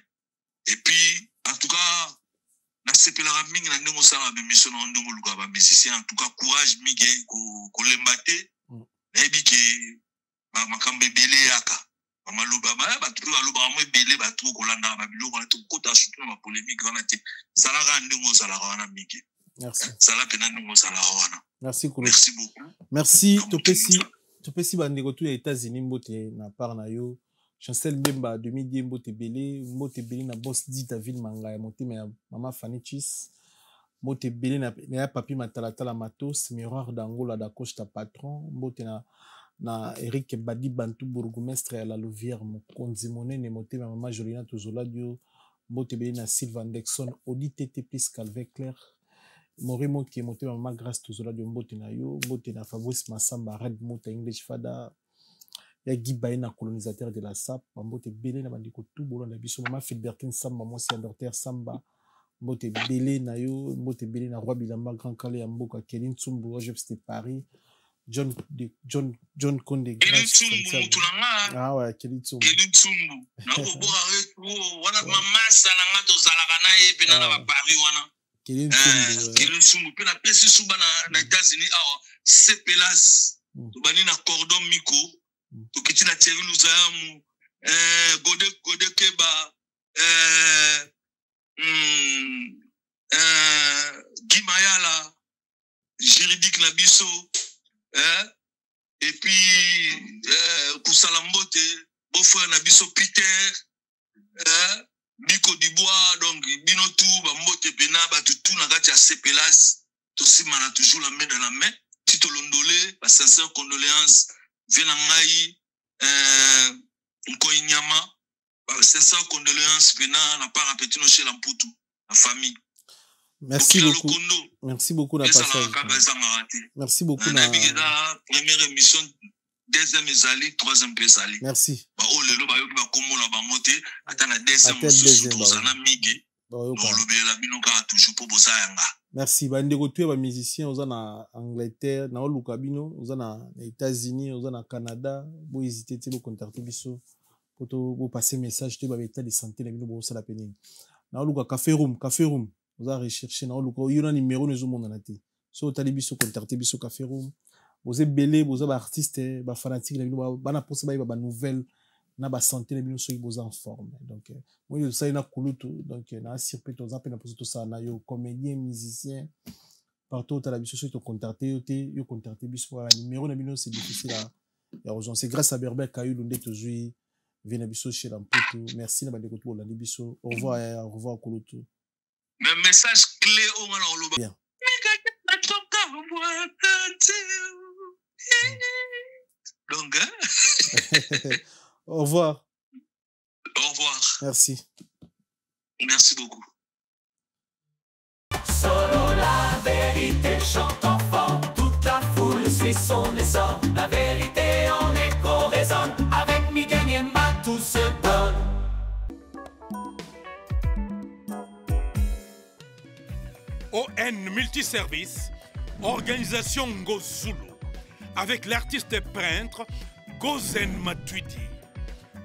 Et puis, en tout cas, na sepela mingi na ndenge osala ba mission na ndenge luka ba musicien en tout cas courage mingi ko lembate na ebiki ba makambe belé yaka ba maloba ba tu aloba mo belé ba tu ko landa ba biloko na to kota surtout na polémique wana te sala ga ndenge osala wana mingi. Merci. Sala pena ndenge osala wana. Merci Kolo. Merci beaucoup. Merci topesi bandeko tu ya États-Unis mbote na part na yo. Chancel Mbemba 2010 mbote belé na boss dit David Manga ya motema ya mama Fanny Chis mbote belé na papi matalatala matos miroir d'Angola da Costa patron mbote na Eric Badi Bantu bourgmestre ya la Louvière mokonzi monene motema mama Jolina Tozola dio mbote belé na Sylvain Dexon Audit TT plus Calvin Claire Morimo qui motema mama Grace Tozola dio mbote na yo mbote na Fabrice Massamba Red Mota English Fada ya Gibaye na colonisateur de la SAP mbote belé na bandiko tout bolo na biso mama Philbertine Samba moi c'est Dorter Samba mbote belé na yo mbote belé na Roi Bilamba Grand Calais ya mboka Kelin Tsumbu Jefste Paris John Konde Kelin Tsumbu mutulanga ah ouais Kelin Tsumbu na ko boka wana mama salanga to zalaka na ye pena na Paris wana Kelin Tsumbu pena pesi suba na États-Unis ah Sepelas to bani na cordon miko tukiti na Thierry Luzayamu Gode Keba Gimayala juridique na biso et puis Kusalambote beau-frère na biso Peter Biko Dibois donc bino tout ba mbote pena ba tout na kati ya Sepelas to simana toujours la main dans la main Tito Londolé ba sincère condoléances Venangai Nkoinyama sincère condoléances pena na part petit no chez l'amputu la famille. Merci beaucoup. Merci beaucoup la passage. Merci beaucoup na première émission deuxième ezali troisième ezali. Merci. Ba o lelo ba yoki ba komola bango te ata na deuxième mususu tozana migi. Ba lobela bino ka toujours pour bozayanga. Merci bandeko tu ba musicien oza na Angleterre na oluka bino oza na États-Unis oza na Canada bo hésiter te bo contacter biso pour to passer message te ba état de santé na bino bo sala pening na oluka café room oza rechercher na oluka yona numéro nezo mona na te so tali biso contacter biso café room boze belé boza ba artiste ba fanatique na bino bana posa ba nouvelle na ba santé na bino soki boza en forme. Donc moi je sais na kulutu donc na sirpe to zape na poso to ça na yo comédien musicien partout à la biso soki to contacter yo contacter biso la numéro na bino c'est difficile à rejoindre. C'est grâce à Berber Kayulu nde to zui vena biso chez Lamputu. Merci na ba ndeko to bolandi biso. Au revoir kulutu. Mais message clé au moins on le bien. Donc, au revoir. Au revoir. Merci. Merci beaucoup. Solo la vérité chante enfant, toute la foule suit son essor. La vérité en écho résonne, avec Miguel Niemba tout se donne. ON Multiservice, organisation Ngozulu, avec l'artiste peintre Gozen Matuidi.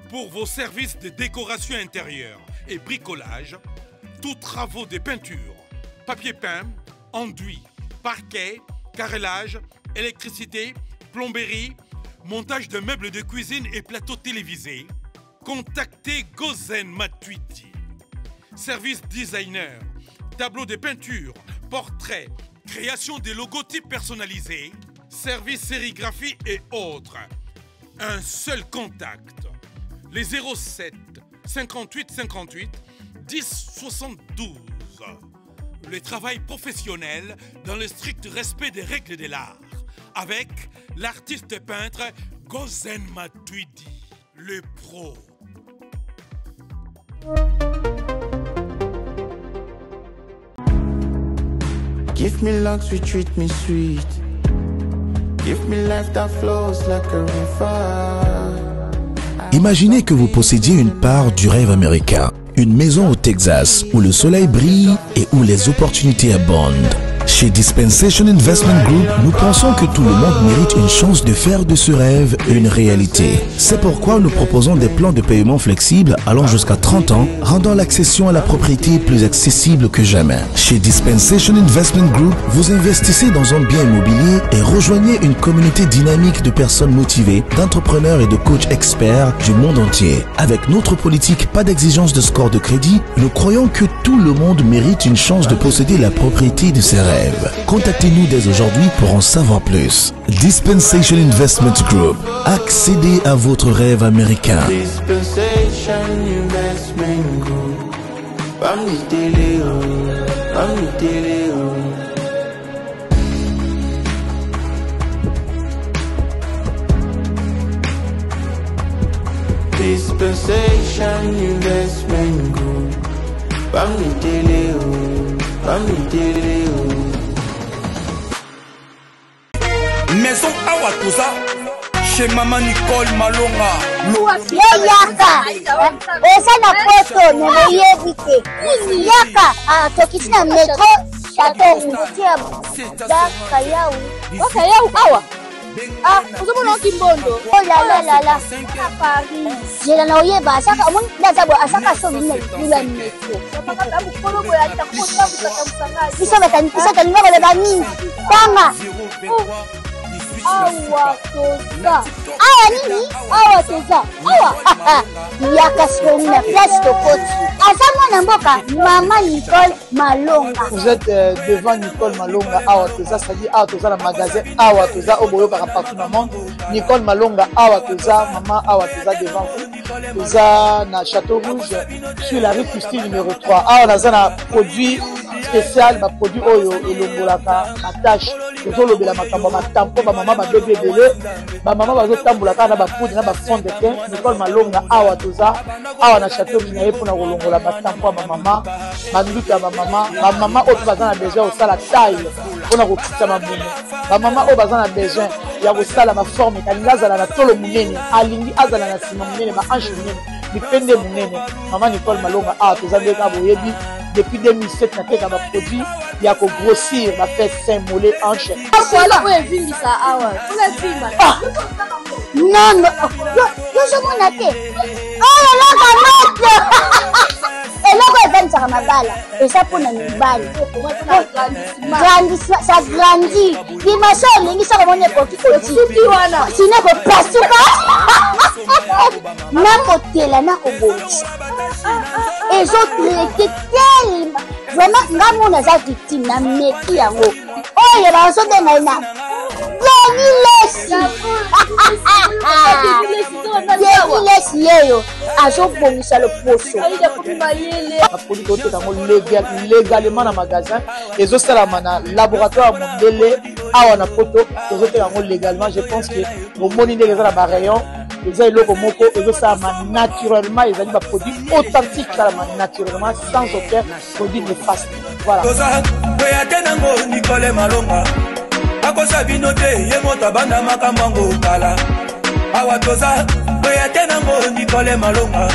Pour vos services de décoration intérieure et bricolage, tous travaux de peinture, papier peint, enduit, parquet, carrelage, électricité, plomberie, montage de meubles de cuisine et plateaux télévisés, contactez Gozen Matuidi. Service designer, tableau de peinture, portrait, création des logotypes personnalisés, service sérigraphie et autres. Un seul contact. Les 07 58 58 10 72. Le travail professionnel dans le strict respect des règles de l'art. Avec l'artiste peintre Gozen Matuidi, le pro. Give me luxury, treat me sweet. Give me life that flows like a river. Imaginez que vous possédiez une part du rêve américain, une maison au Texas où le soleil brille et où les opportunités abondent. Chez Dispensation Investment Group, nous pensons que tout le monde mérite une chance de faire de ce rêve une réalité. C'est pourquoi nous proposons des plans de paiement flexibles allant jusqu'à 30 ans, rendant l'accession à la propriété plus accessible que jamais. Chez Dispensation Investment Group, vous investissez dans un bien immobilier et rejoignez une communauté dynamique de personnes motivées, d'entrepreneurs et de coachs experts du monde entier. Avec notre politique pas d'exigence de score de crédit, nous croyons que tout le monde mérite une chance de posséder la propriété de ses rêves. Contactez-nous dès aujourd'hui pour en savoir plus. Dispensation Investment Group. Accédez à votre rêve américain. Dispensation Investment Group. Dispensation Investment Group. Maison Awatusa chez Maman Nicole Malonga. Yaka esa na poto nemoyebite yaka tokiti na metro chateau mutia daka yau awa uzomona kimbondo oh la Paris jela na oyeba asaka omoni ndazabo asaka so mina lula metro biso bataninga baleba mingi tanga awa nini awa toza awa yaka sikoni na place tokoti aza mwana mboka Maman Nicole Malonga. Vous êtes devant Nicole Malonga awa toza, c'est-à-dire awa toza na magasin awa toza oboyoka partout dans le monde. Nicole Malonga awa toza, maman awa toza devant vous. Toza na Château Rouge sur la rue Custine numéro 3. Awa naza na produit spécial, ba produit oyo elongolaka na tâche. Tozolobela makambo matampo ba mama ba bébé belé, ba mama bazotambolaka na ba poudre na ba fond de teint. Nicole Malonga awa toza awa na Château Rouge na ye pona kolongola batampo ba mama banduka ba mama oyo baza na besoin osala taille pona kokita mamumu, ba mama oyo baza na besoin ya kosala ba forme kalinga azala na tolo munene, alingi azala na sima munene, ba hanche munene, bipende munene. Maman Nicole Malonga awa toza ndeka boyebi depuis 2007 na teka ba produit ya ko grossir ba fait sein mollet hanche. Voilà où est venu ça awa. Non yo je m'en atte. Oh là là eloko esangisaka mabala eza mpona mibali ça grandit dimension olingisa komona ekoki kotiki wana sino kopasuka nakotela nakobongisa ezotraite telema vraiment nga mona aza victime na meki yango oyo bazobengai na Lesi yeyo azobongisa loposo apodi koteka yango légalement na magasin ezosalama na laboratoire mondele awa na poto tozoteka yango légalement. Je pense que bomoni ndenge eza na barayon eza eloko moko ezosalama naturellement, ezali baproduit authentique salama naturellement sans aucun produit néfaste. Voilà. Nicole Malonga akosa bino te ye moto abanda makambo ngokala awa toza oya te nango Nicole Malonga